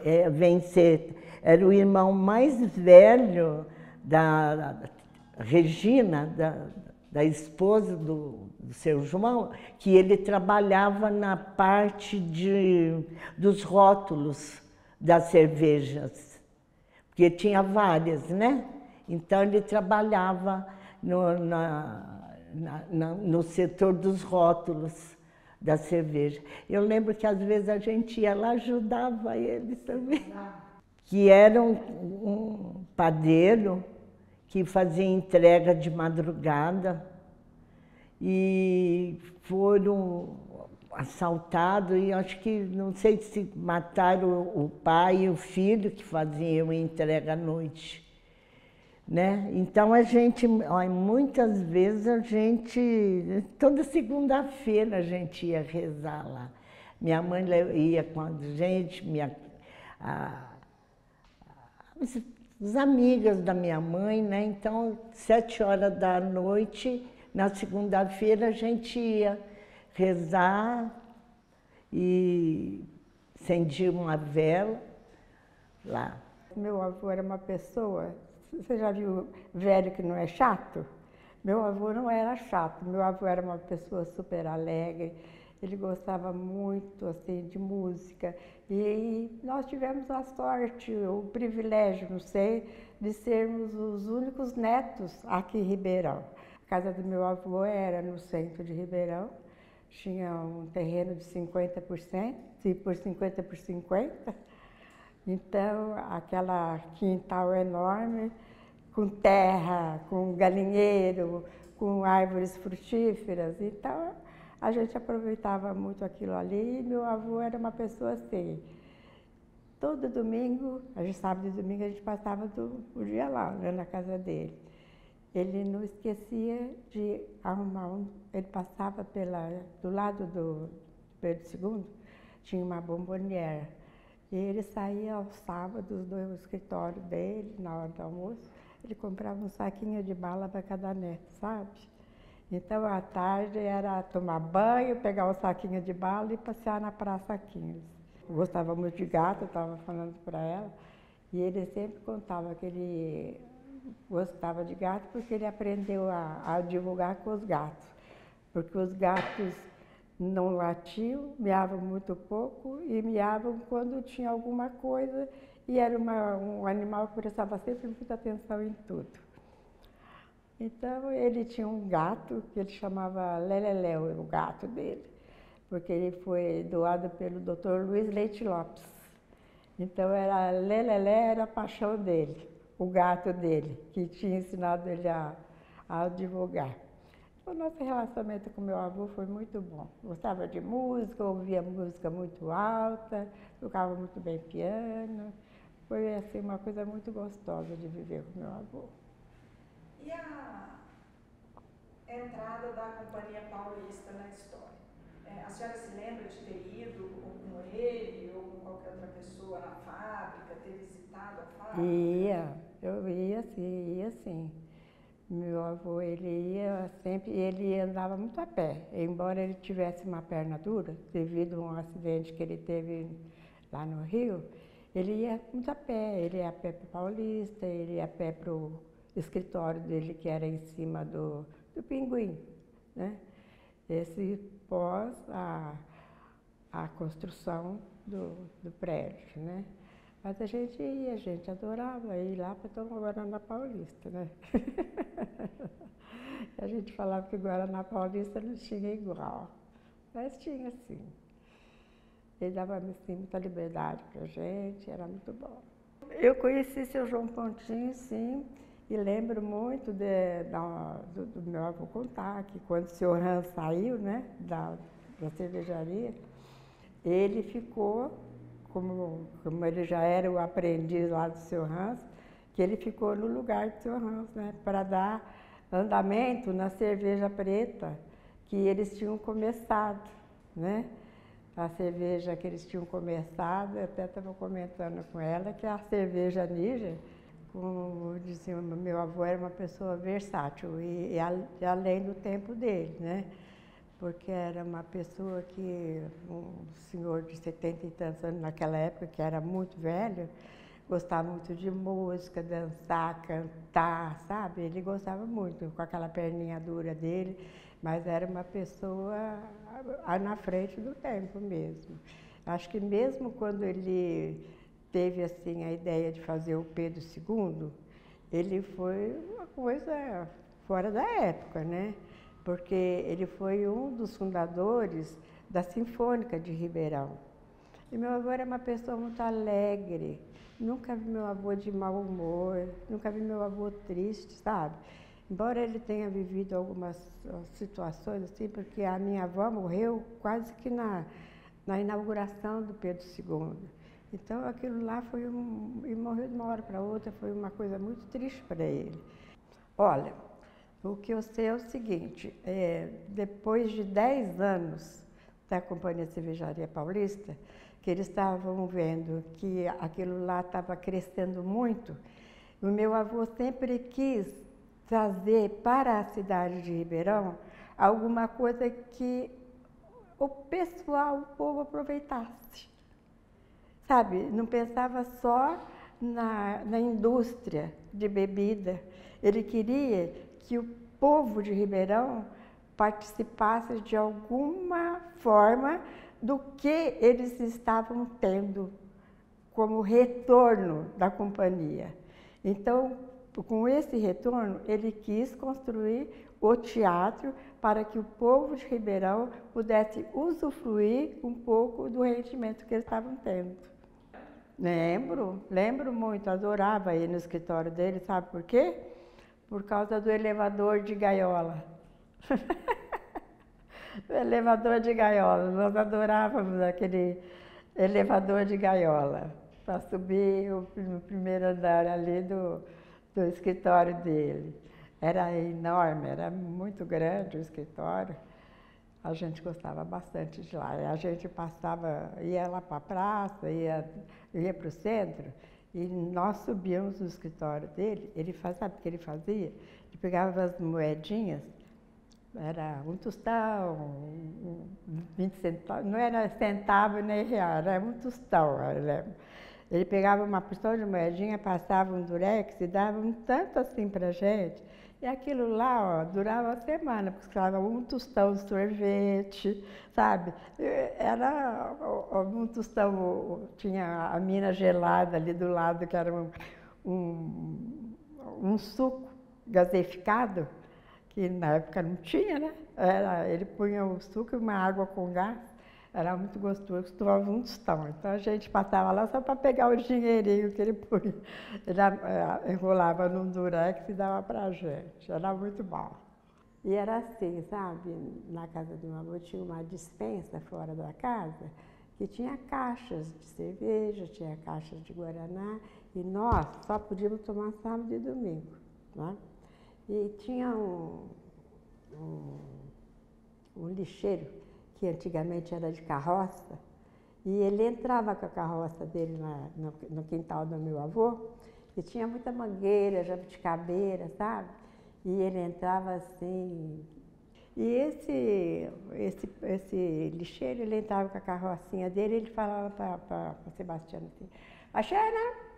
era o irmão mais velho da Regina, da esposa do seu João, que ele trabalhava na parte dos rótulos das cervejas, porque tinha várias, né? Então ele trabalhava no setor dos rótulos da cerveja. Eu lembro que às vezes a gente ia lá, ajudava ele também. Que era um padeiro que fazia entrega de madrugada e foram assaltados e acho que, não sei se mataram o pai e o filho que faziam entrega à noite. Né? Então a gente, muitas vezes toda segunda-feira a gente ia rezar lá. Minha mãe ia com a gente, as amigas da minha mãe, né? Então 7h da noite, na segunda-feira a gente ia rezar e acendia uma vela lá. Meu avô era uma pessoa. Você já viu velho que não é chato? Meu avô não era chato, meu avô era uma pessoa super alegre, ele gostava muito assim, de música e nós tivemos a sorte, o privilégio, não sei, de sermos os únicos netos aqui em Ribeirão. A casa do meu avô era no centro de Ribeirão, tinha um terreno de 50%, por 50 por 50. Então, aquela quintal enorme, com terra, com galinheiro, com árvores frutíferas. Então, a gente aproveitava muito aquilo ali e meu avô era uma pessoa assim. Todo domingo, sábado e domingo, a gente passava o dia lá, né, na casa dele. Ele não esquecia de arrumar ele passava do lado do Pedro II, tinha uma bomboniera. E ele saía aos sábados do escritório dele, na hora do almoço, ele comprava um saquinho de bala para cada neto, sabe? Então, à tarde era tomar banho, pegar o saquinho de bala e passear na Praça 15. Eu gostava muito de gato, eu estava falando para ela, e ele sempre contava que ele gostava de gato porque ele aprendeu a divulgar com os gatos. Porque os gatos não latiam, miavam muito pouco e miavam quando tinha alguma coisa e era um animal que prestava sempre muita atenção em tudo. Então ele tinha um gato que ele chamava Leleléu, o gato dele, porque ele foi doado pelo Dr. Luiz Leite Lopes. Então era Lelelé, era a paixão dele, o gato dele, que tinha ensinado ele a advogar. O nosso relacionamento com meu avô foi muito bom. Gostava de música, ouvia música muito alta, tocava muito bem piano. Foi assim, uma coisa muito gostosa de viver com meu avô. E a entrada da Companhia Paulista na história? A senhora se lembra de ter ido com ele ou com qualquer outra pessoa na fábrica, ter visitado a fábrica? Eu ia sim. Meu avô, ele ia sempre, ele andava muito a pé, embora ele tivesse uma perna dura, devido a um acidente que ele teve lá no Rio, ele ia muito a pé, ele ia a pé para o Paulista, ele ia a pé para o escritório dele, que era em cima do Pinguim, né? Esse pós a construção do prédio, né? Mas a gente ia, a gente adorava ir lá para tomar Guaraná Paulista, né? A gente falava que Guaraná Paulista não tinha igual, mas tinha sim. Ele dava assim, muita liberdade para a gente, era muito bom. Eu conheci seu João Pontinho, sim, e lembro muito do meu avô contar que quando o senhor Hans saiu, né, da cervejaria, ele ficou, como ele já era o aprendiz lá do seu Hans, que ele ficou no lugar do seu Hans, né, para dar andamento na cerveja preta que eles tinham começado, né? A cerveja que eles tinham começado, eu até estava comentando com ela, que a cerveja Níger, como dizia meu avô, era uma pessoa versátil e além do tempo dele, né? porque era uma pessoa que, um senhor de 70 e tantos anos naquela época, que era muito velho, gostava muito de música, dançar, cantar, sabe? Ele gostava muito, com aquela perninha dura dele, mas era uma pessoa na frente do tempo mesmo. Acho que mesmo quando ele teve assim a ideia de fazer o Pedro II, ele foi uma coisa fora da época, né? Porque ele foi um dos fundadores da Sinfônica de Ribeirão. E meu avô era uma pessoa muito alegre, nunca vi meu avô de mau humor, nunca vi meu avô triste, sabe? Embora ele tenha vivido algumas situações assim, porque a minha avó morreu quase que na inauguração do Pedro II. Então aquilo lá foi e morreu de uma hora para outra, foi uma coisa muito triste para ele. Olha, o que eu sei é o seguinte, depois de 10 anos da Companhia Cervejaria Paulista, que eles estavam vendo que aquilo lá estava crescendo muito, o meu avô sempre quis trazer para a cidade de Ribeirão alguma coisa que o pessoal, o povo aproveitasse. Sabe, não pensava só na indústria de bebida, ele queria que o povo de Ribeirão participasse de alguma forma do que eles estavam tendo como retorno da companhia. Então, com esse retorno, ele quis construir o teatro para que o povo de Ribeirão pudesse usufruir um pouco do rendimento que eles estavam tendo. Lembro muito, adorava ir no escritório dele, sabe por quê? Por causa do elevador de gaiola. O elevador de gaiola, nós adorávamos aquele elevador de gaiola, para subir no primeiro andar ali do escritório dele. Era enorme, era muito grande o escritório, a gente gostava bastante de lá. A gente ia lá para a praça, ia para o centro, e nós subíamos no escritório dele, sabe o que ele fazia? Ele pegava as moedinhas, era um tostão, 20 centavos, não era centavo nem real, era um tostão, eu lembro. Ele pegava uma porção de moedinha, passava um durex e dava um tanto assim pra gente. E aquilo lá, ó, durava uma semana, porque estava um tostão de sorvete, sabe? Era um tostão, tinha a mina gelada ali do lado, que era um suco gaseificado, que na época não tinha, né? Ele punha o suco e uma água com gás, era muito gostoso, tomava um tostão. Então a gente passava lá só para pegar o dinheirinho que ele punha. Ele enrolava num durex e dava para a gente, era muito bom. E era assim, sabe? Na casa do meu avô tinha uma despensa fora da casa, que tinha caixas de cerveja, tinha caixas de guaraná, e nós só podíamos tomar sábado e domingo, né? E tinha um lixeiro, que antigamente era de carroça, e ele entrava com a carroça dele no quintal do meu avô, e tinha muita mangueira, jabuticabeira, sabe? E ele entrava assim. E esse lixeiro, ele entrava com a carrocinha dele, e ele falava para Sebastião assim, achei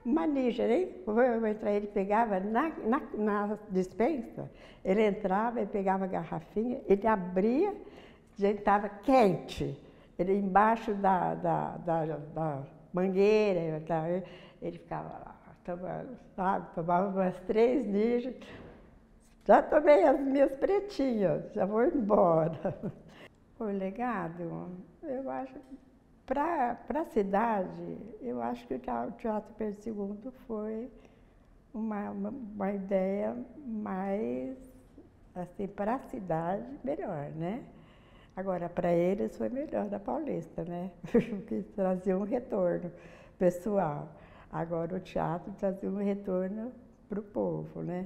uma níger, hein? Vou entrar, ele pegava na despensa, ele entrava e pegava a garrafinha, ele abria, já estava quente, ele embaixo da mangueira, ele ficava lá, tomando, sabe? Tomava umas 3 níger, já tomei as minhas pretinhas, já vou embora. O legado, eu acho, para a cidade, eu acho que o Teatro Pedro II foi uma ideia mais, assim, para a cidade, melhor, né? Agora, para eles foi melhor da Paulista, né? Porque trazia um retorno pessoal. Agora o teatro trazia um retorno para o povo, né?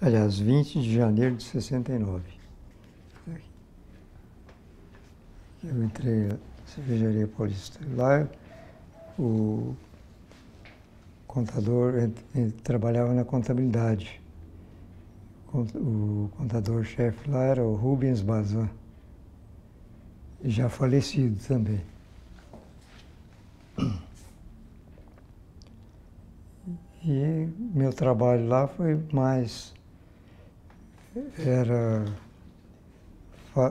Aliás, 20 de janeiro de 69. Eu entrei na Cervejaria Paulista. Lá o contador trabalhava na contabilidade. O contador-chefe lá era o Rubens Bazan. já falecido também. E meu trabalho lá foi mais, era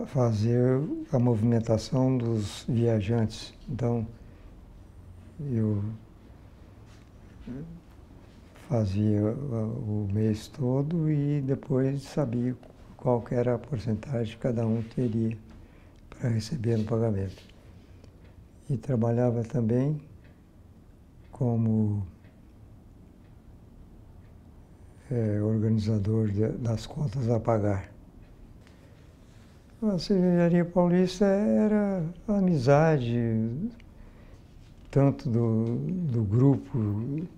fazer a movimentação dos viajantes. Então, eu fazia o mês todo e depois sabia qual que era a porcentagem que cada um teria para receber no pagamento. E trabalhava também como organizador das contas a pagar. A Cervejaria Paulista era amizade, tanto do grupo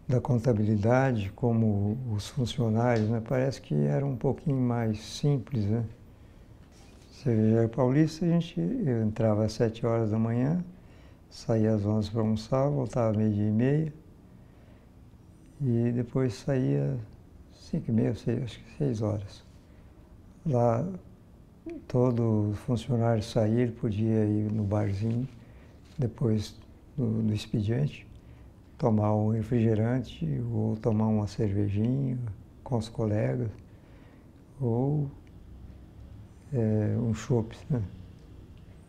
da contabilidade como os funcionários, né? Parece que era um pouquinho mais simples, né? Cervejaria Paulista, eu entrava às 7 horas da manhã, saía às 11 para almoçar, voltava 12h30 e depois saía 5h30, acho que 6 horas. Lá, todo funcionário sair podia ir no barzinho, depois do expediente, tomar um refrigerante ou tomar uma cervejinha com os colegas, ou um chopp, né?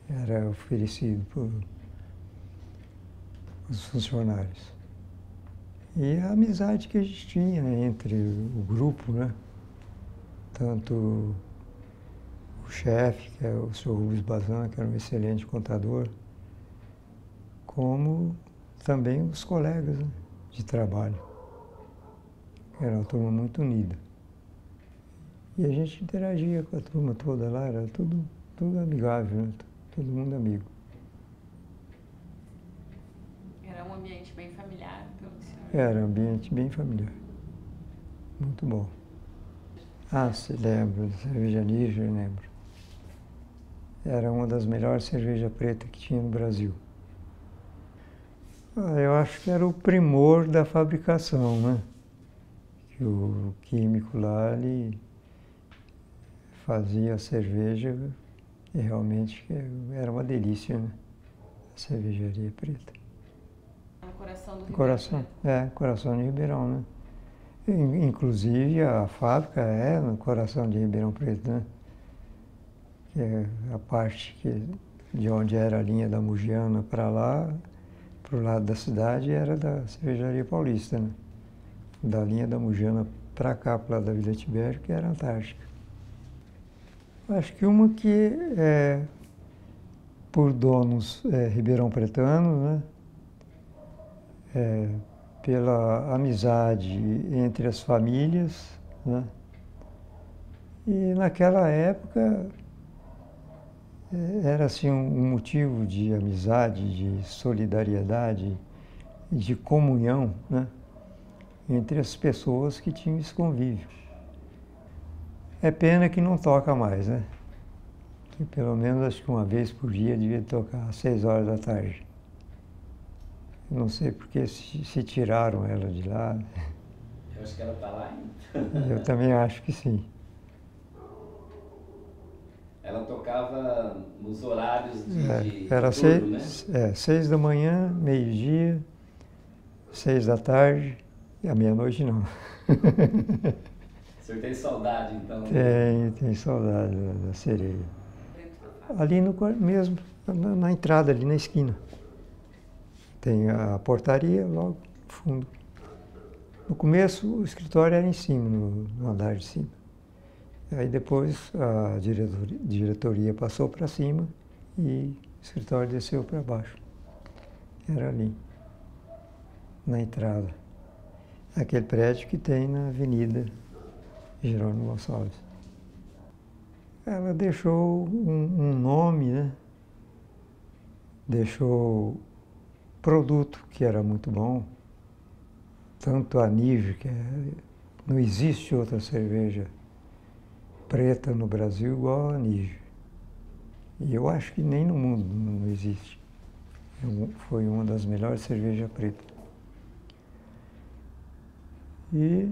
Era oferecido por os funcionários. E a amizade que a gente tinha entre o grupo, né? Tanto o chefe, que é o Sr. Rubens Bazan, que era um excelente contador, como também os colegas, né, de trabalho. Era uma turma muito unida. E a gente interagia com a turma toda lá, era tudo amigável, né? Todo mundo amigo. Era um ambiente bem familiar, pelo que o senhor... Era um ambiente bem familiar. Muito bom. Ah, se lembro, cerveja Níger, lembro. Era uma das melhores cervejas pretas que tinha no Brasil. Eu acho que era o primor da fabricação, né? Que o químico lá, ele fazia a cerveja e realmente era uma delícia, né? A cervejaria preta. No coração do Ribeirão. Coração de Ribeirão, né? Inclusive a fábrica é no coração de Ribeirão Preto, né? Que é a parte de onde era a linha da Mugiana para lá, para o lado da cidade, era da Cervejaria Paulista, né? Da linha da Mugiana para cá, para o lado da Vila Tibério, que era a Antártica. Acho que uma que por donos ribeirão pretanos, né? Pela amizade entre as famílias, né? E naquela época era assim um motivo de amizade, de solidariedade, de comunhão, né? Entre as pessoas que tinham esse convívio. É pena que não toca mais, né? Que pelo menos acho que uma vez por dia devia tocar às 6 horas da tarde. Não sei porque se tiraram ela de lá. Eu acho que ela está lá ainda. Eu também acho que sim. Ela tocava nos horários de era turno, né? 6 da manhã, meio-dia, 6 da tarde e à meia-noite não. O senhor tem saudade, então? Tem saudade da sereia. Ali mesmo, na entrada, ali na esquina. Tem a portaria logo no fundo. No começo, o escritório era em cima, no andar de cima. Aí depois a diretoria passou para cima e o escritório desceu para baixo. Era ali, na entrada. Aquele prédio que tem na Avenida Jerônimo Gonçalves. Ela deixou um nome, né? Deixou produto que era muito bom. Tanto a Níger, não existe outra cerveja preta no Brasil igual a Níger. E eu acho que nem no mundo não existe. Foi uma das melhores cervejas pretas. E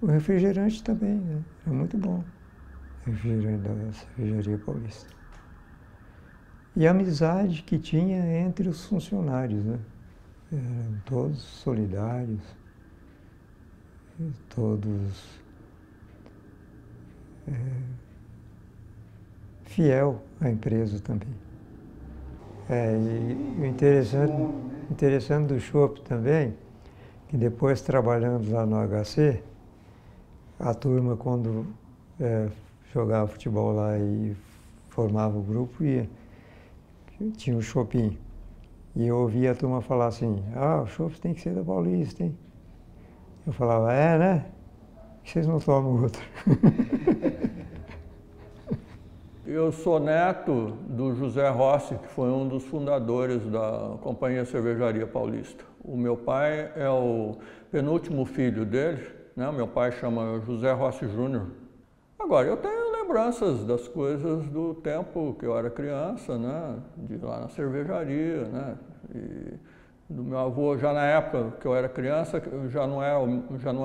o refrigerante também, né? É muito bom. O refrigerante da Cervejaria Paulista. e a amizade que tinha entre os funcionários, né? Eram todos solidários, todos fiel à empresa também. E o interessante do chopp também, que depois trabalhando lá no HC, a turma quando jogava futebol lá e formava o grupo, tinha um choppinho. E eu ouvia a turma falar assim, o chopp tem que ser da Paulista, hein? Eu falava, né? Por que vocês não tomam outro? Eu sou neto do José Rossi, que foi um dos fundadores da Companhia Cervejaria Paulista. O meu pai é o penúltimo filho dele, né? Meu pai chama José Rossi Júnior. Agora, eu tenho lembranças das coisas do tempo que eu era criança, né? De ir lá na cervejaria, né? E do meu avô, já na época que eu era criança, já não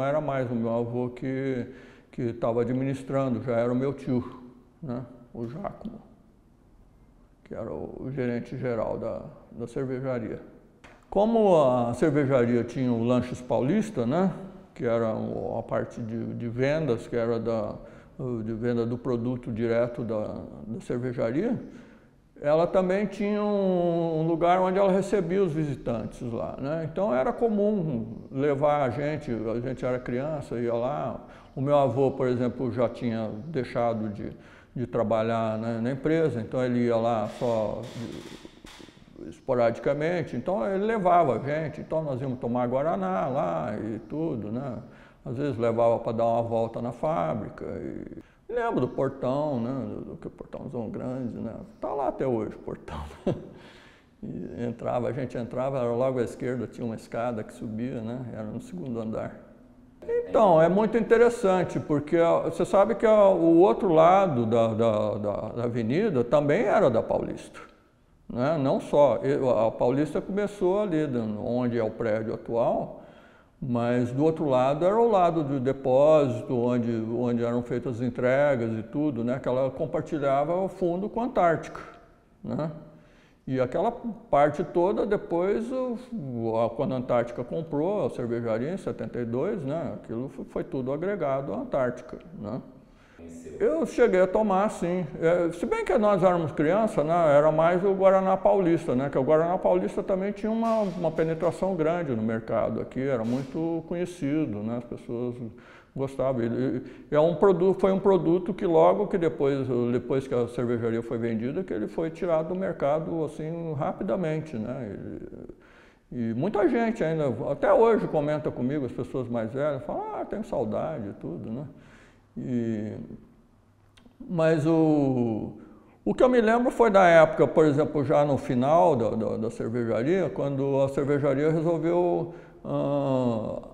era mais o meu avô que estava administrando, já era o meu tio, né? O Giacomo, que era o gerente geral da cervejaria. Como a cervejaria tinha o Lanches Paulista, né, que era a parte de vendas, que era de venda do produto direto da cervejaria, ela também tinha um lugar onde ela recebia os visitantes lá, né? Então era comum levar a gente era criança, ia lá. O meu avô, por exemplo, já tinha deixado de trabalhar, né, na empresa, então ele ia lá só esporadicamente, então ele levava a gente, então nós íamos tomar Guaraná lá e tudo, né? Às vezes levava para dar uma volta na fábrica. Lembro do portão, né? Do portãozão grande, né? Está lá até hoje o portão. E a gente entrava, era logo à esquerda, tinha uma escada que subia, né? Era no segundo andar. Então, é muito interessante, porque você sabe que o outro lado da avenida também era da Paulista, né? Não só, a Paulista começou ali, onde é o prédio atual, mas do outro lado era o lado do depósito, onde eram feitas as entregas e tudo, né? Que ela compartilhava o fundo com a Antártica, né? E aquela parte toda, depois, quando a Antártica comprou a cervejaria em 72, né, aquilo foi tudo agregado à Antártica, né? Eu cheguei a tomar, sim. Se bem que nós éramos crianças, né, era mais o Guaraná Paulista, né, que o Guaraná Paulista também tinha uma penetração grande no mercado aqui, era muito conhecido, né, as pessoas gostavam. Foi um produto que logo que depois que a cervejaria foi vendida, que ele foi tirado do mercado assim rapidamente, né? E muita gente ainda, até hoje comenta comigo, as pessoas mais velhas, falam, tenho saudade e tudo, né? Mas o que eu me lembro foi da época, por exemplo, já no final da cervejaria, quando a cervejaria resolveu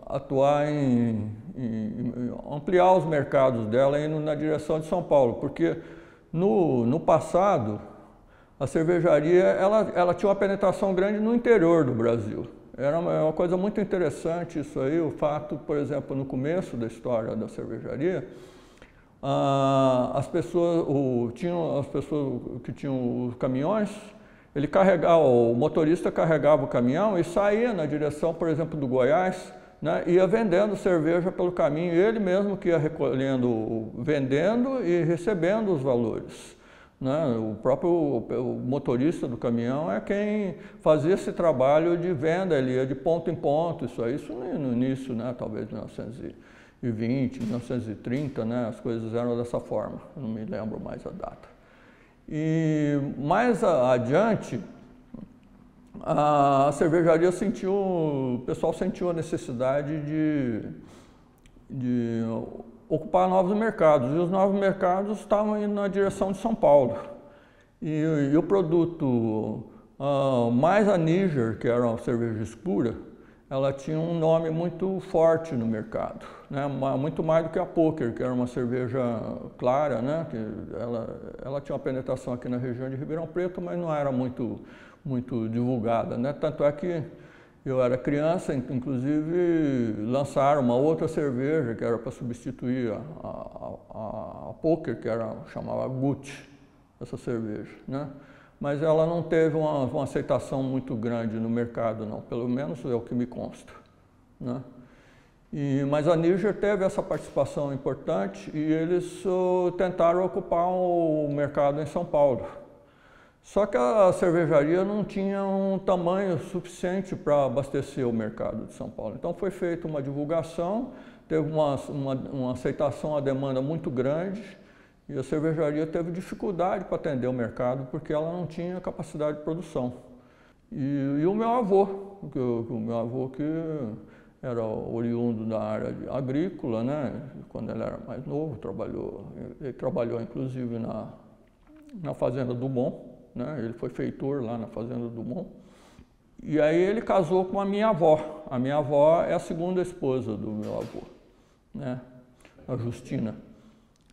atuar ampliar os mercados dela indo na direção de São Paulo, porque no passado a cervejaria ela tinha uma penetração grande no interior do Brasil. Era uma coisa muito interessante isso aí, o fato, por exemplo, no começo da história da cervejaria, as pessoas que tinham os caminhões, o motorista carregava o caminhão e saía na direção, por exemplo, do Goiás, né, ia vendendo cerveja pelo caminho, ele mesmo que ia recolhendo, vendendo e recebendo os valores, né? O próprio motorista do caminhão é quem fazia esse trabalho de venda, ele ia de ponto em ponto, isso no início, né, talvez 1920, 1930, né, as coisas eram dessa forma, eu não me lembro mais a data. E mais adiante, a cervejaria o pessoal sentiu a necessidade de ocupar novos mercados, e os novos mercados estavam indo na direção de São Paulo. E o produto, mais a Níger, que era uma cerveja escura, ela tinha um nome muito forte no mercado, né? Muito mais do que a Poker, que era uma cerveja clara, né? Que ela tinha uma penetração aqui na região de Ribeirão Preto, mas não era muito divulgada, né? Tanto é que eu era criança, inclusive lançaram uma outra cerveja que era para substituir a Poker, que chamava Gucci, essa cerveja, né? mas ela não teve uma aceitação muito grande no mercado, não, pelo menos é o que me consta, né? Mas a Níger teve essa participação importante e eles tentaram ocupar o mercado em São Paulo. Só que a cervejaria não tinha um tamanho suficiente para abastecer o mercado de São Paulo. Então foi feita uma divulgação, teve uma aceitação à demanda muito grande e a cervejaria teve dificuldade para atender o mercado porque ela não tinha capacidade de produção. E o meu avô, que era oriundo da área agrícola, né? Quando ele era mais novo, ele trabalhou inclusive na Fazenda Dumont, né? Ele foi feitor lá na Fazenda Dumont. E aí ele casou com a minha avó. A minha avó é a segunda esposa do meu avô, né? A Justina.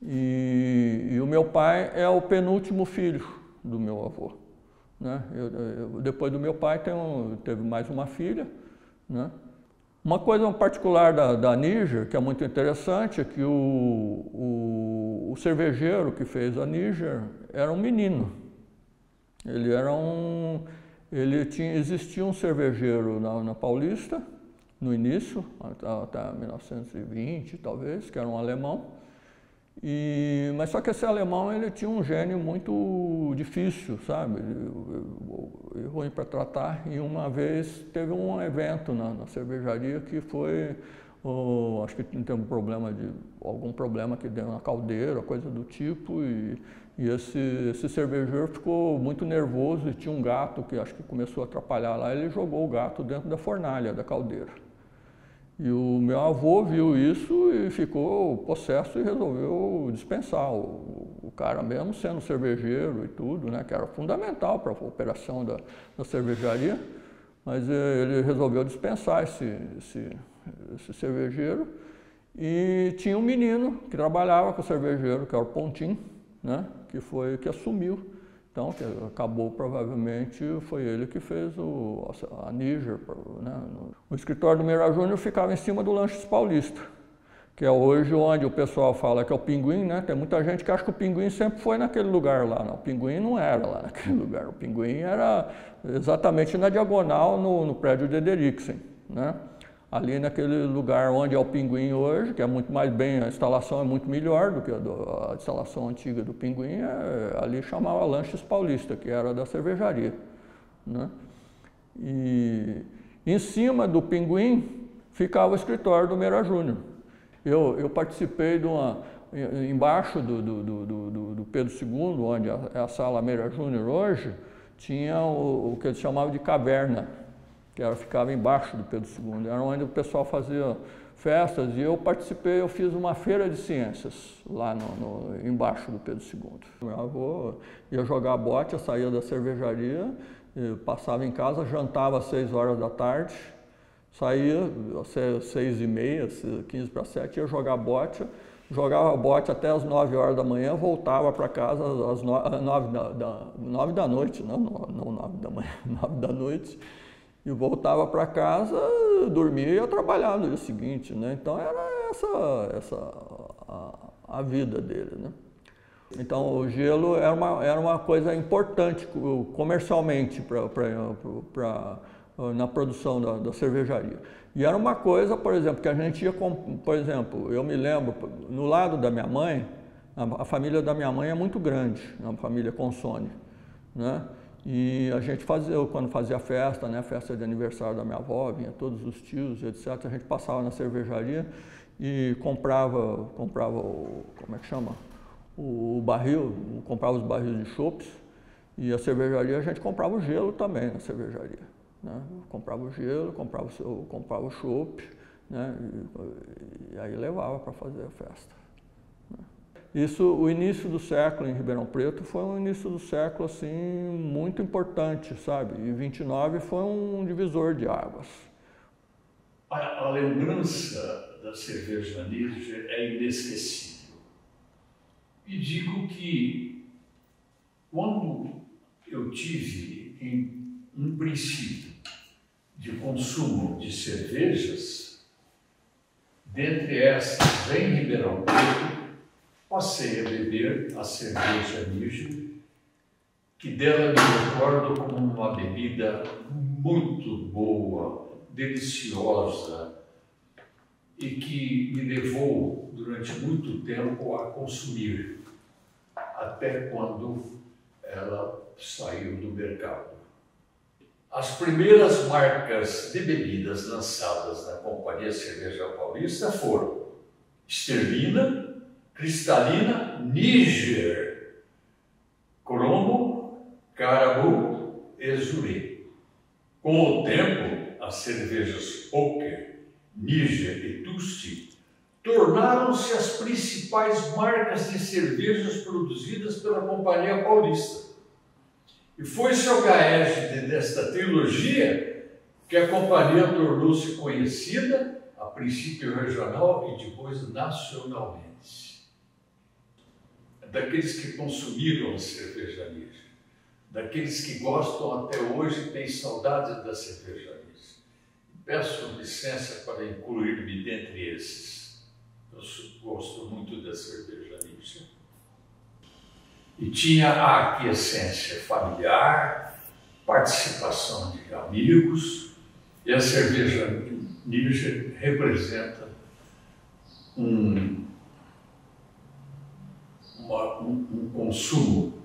E o meu pai é o penúltimo filho do meu avô, né? Depois do meu pai teve mais uma filha, né? Uma coisa particular da Níger, que é muito interessante, é que o cervejeiro que fez a Níger era um menino. Existia um cervejeiro na Paulista, no início, até 1920 talvez, que era um alemão. Mas só que esse alemão ele tinha um gênio muito difícil, sabe? Ruim para tratar. E uma vez teve um evento na cervejaria que foi, acho que teve algum problema que deu na caldeira, coisa do tipo. E esse cervejeiro ficou muito nervoso e tinha um gato que acho que começou a atrapalhar lá. Ele jogou o gato dentro da fornalha da caldeira. E o meu avô viu isso e ficou possesso e resolveu dispensar o cara, mesmo sendo cervejeiro e tudo, né, que era fundamental para a operação da cervejaria, mas ele resolveu dispensar esse cervejeiro. E tinha um menino que trabalhava com o cervejeiro, que era o Pontim, né, que assumiu. Então, que acabou, provavelmente, foi ele que fez a Níger, né? O escritório do Meira Júnior ficava em cima do Lanches Paulista, que é hoje onde o pessoal fala que é o Pinguim, né? Tem muita gente que acha que o Pinguim sempre foi naquele lugar lá. Não, o Pinguim não era lá naquele lugar. O Pinguim era exatamente na diagonal no prédio de Ederiksen, né? Ali naquele lugar onde é o Pinguim hoje, que é muito mais bem, a instalação é muito melhor do que a instalação antiga do Pinguim, ali chamava Lanches Paulista, que era da cervejaria, né? E em cima do Pinguim ficava o escritório do Meira Júnior. Eu participei embaixo do Pedro II, onde é a sala Meira Júnior hoje, tinha o que eles chamavam de caverna, que ficava embaixo do Pedro II, era onde o pessoal fazia festas, e eu fiz uma feira de ciências lá embaixo do Pedro II. Meu avô ia jogar bote, eu saía da cervejaria, passava em casa, jantava às 6 horas da tarde, saía às 6h30, 15 para 7, ia jogar bote, jogava bote até às 9 horas da manhã, voltava para casa às 9 da noite, não 9 da manhã, 9 da noite, e voltava para casa, dormia e ia trabalhar no dia seguinte, né? Então era essa a vida dele, né? Então o gelo era uma coisa importante comercialmente na produção da cervejaria. E era uma coisa, por exemplo, que a gente ia, por exemplo, eu me lembro, no lado da minha mãe, a família da minha mãe é muito grande, a família Consone, né? E a gente quando fazia festa, né, festa de aniversário da minha avó, vinha todos os tios, etc., a gente passava na cervejaria e comprava como é que chama? O barril, comprava os barris de chopes, e a cervejaria a gente comprava o gelo também na cervejaria, né? Comprava o gelo, comprava o chopp, né? E aí levava para fazer a festa. O início do século em Ribeirão Preto foi um início do século assim muito importante, sabe? E 29 foi um divisor de águas. A lembrança da cerveja Níger é inesquecível. E digo que quando eu tive um princípio de consumo de cervejas, dentre essas em Ribeirão Preto, passei a beber a cerveja Níger que dela me recordo como uma bebida muito boa, deliciosa, e que me levou durante muito tempo a consumir, até quando ela saiu do mercado. As primeiras marcas de bebidas lançadas na Companhia Cerveja Paulista foram Sterlina, Cristalina, Níger, Cromo, Caribou e Zurê. Com o tempo, as cervejas Poker, Níger e Tusti tornaram-se as principais marcas de cervejas produzidas pela Companhia Paulista. E foi-se ao gaege desta trilogia que a companhia tornou-se conhecida, a princípio regional e depois nacionalmente. Daqueles que consumiram a cerveja Níger, daqueles que gostam até hoje e têm saudades da cerveja Níger. Peço licença para incluir-me dentre esses. Eu gosto muito da cerveja Níger. E tinha a aquiescência familiar, participação de amigos, e a cerveja Níger representa um consumo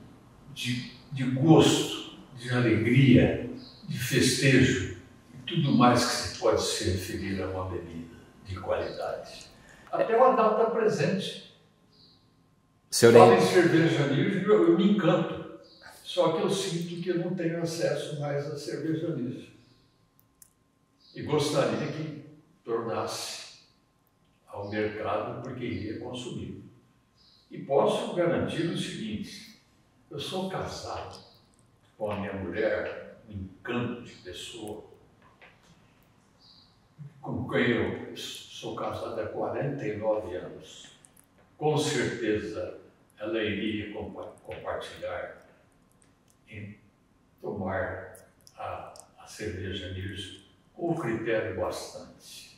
de gosto, de alegria, de festejo, e tudo mais que se pode se referir a uma bebida de qualidade. Até uma data presente. Fala em cerveja Níger, eu me encanto. Só que eu sinto que eu não tenho acesso mais à cerveja Níger. E gostaria que tornasse ao mercado, porque iria consumir. E posso garantir o seguinte: eu sou casado com a minha mulher, um encanto de pessoa, com quem eu sou casado há 49 anos. Com certeza ela iria compartilhar em tomar a cerveja Níger com critério bastante.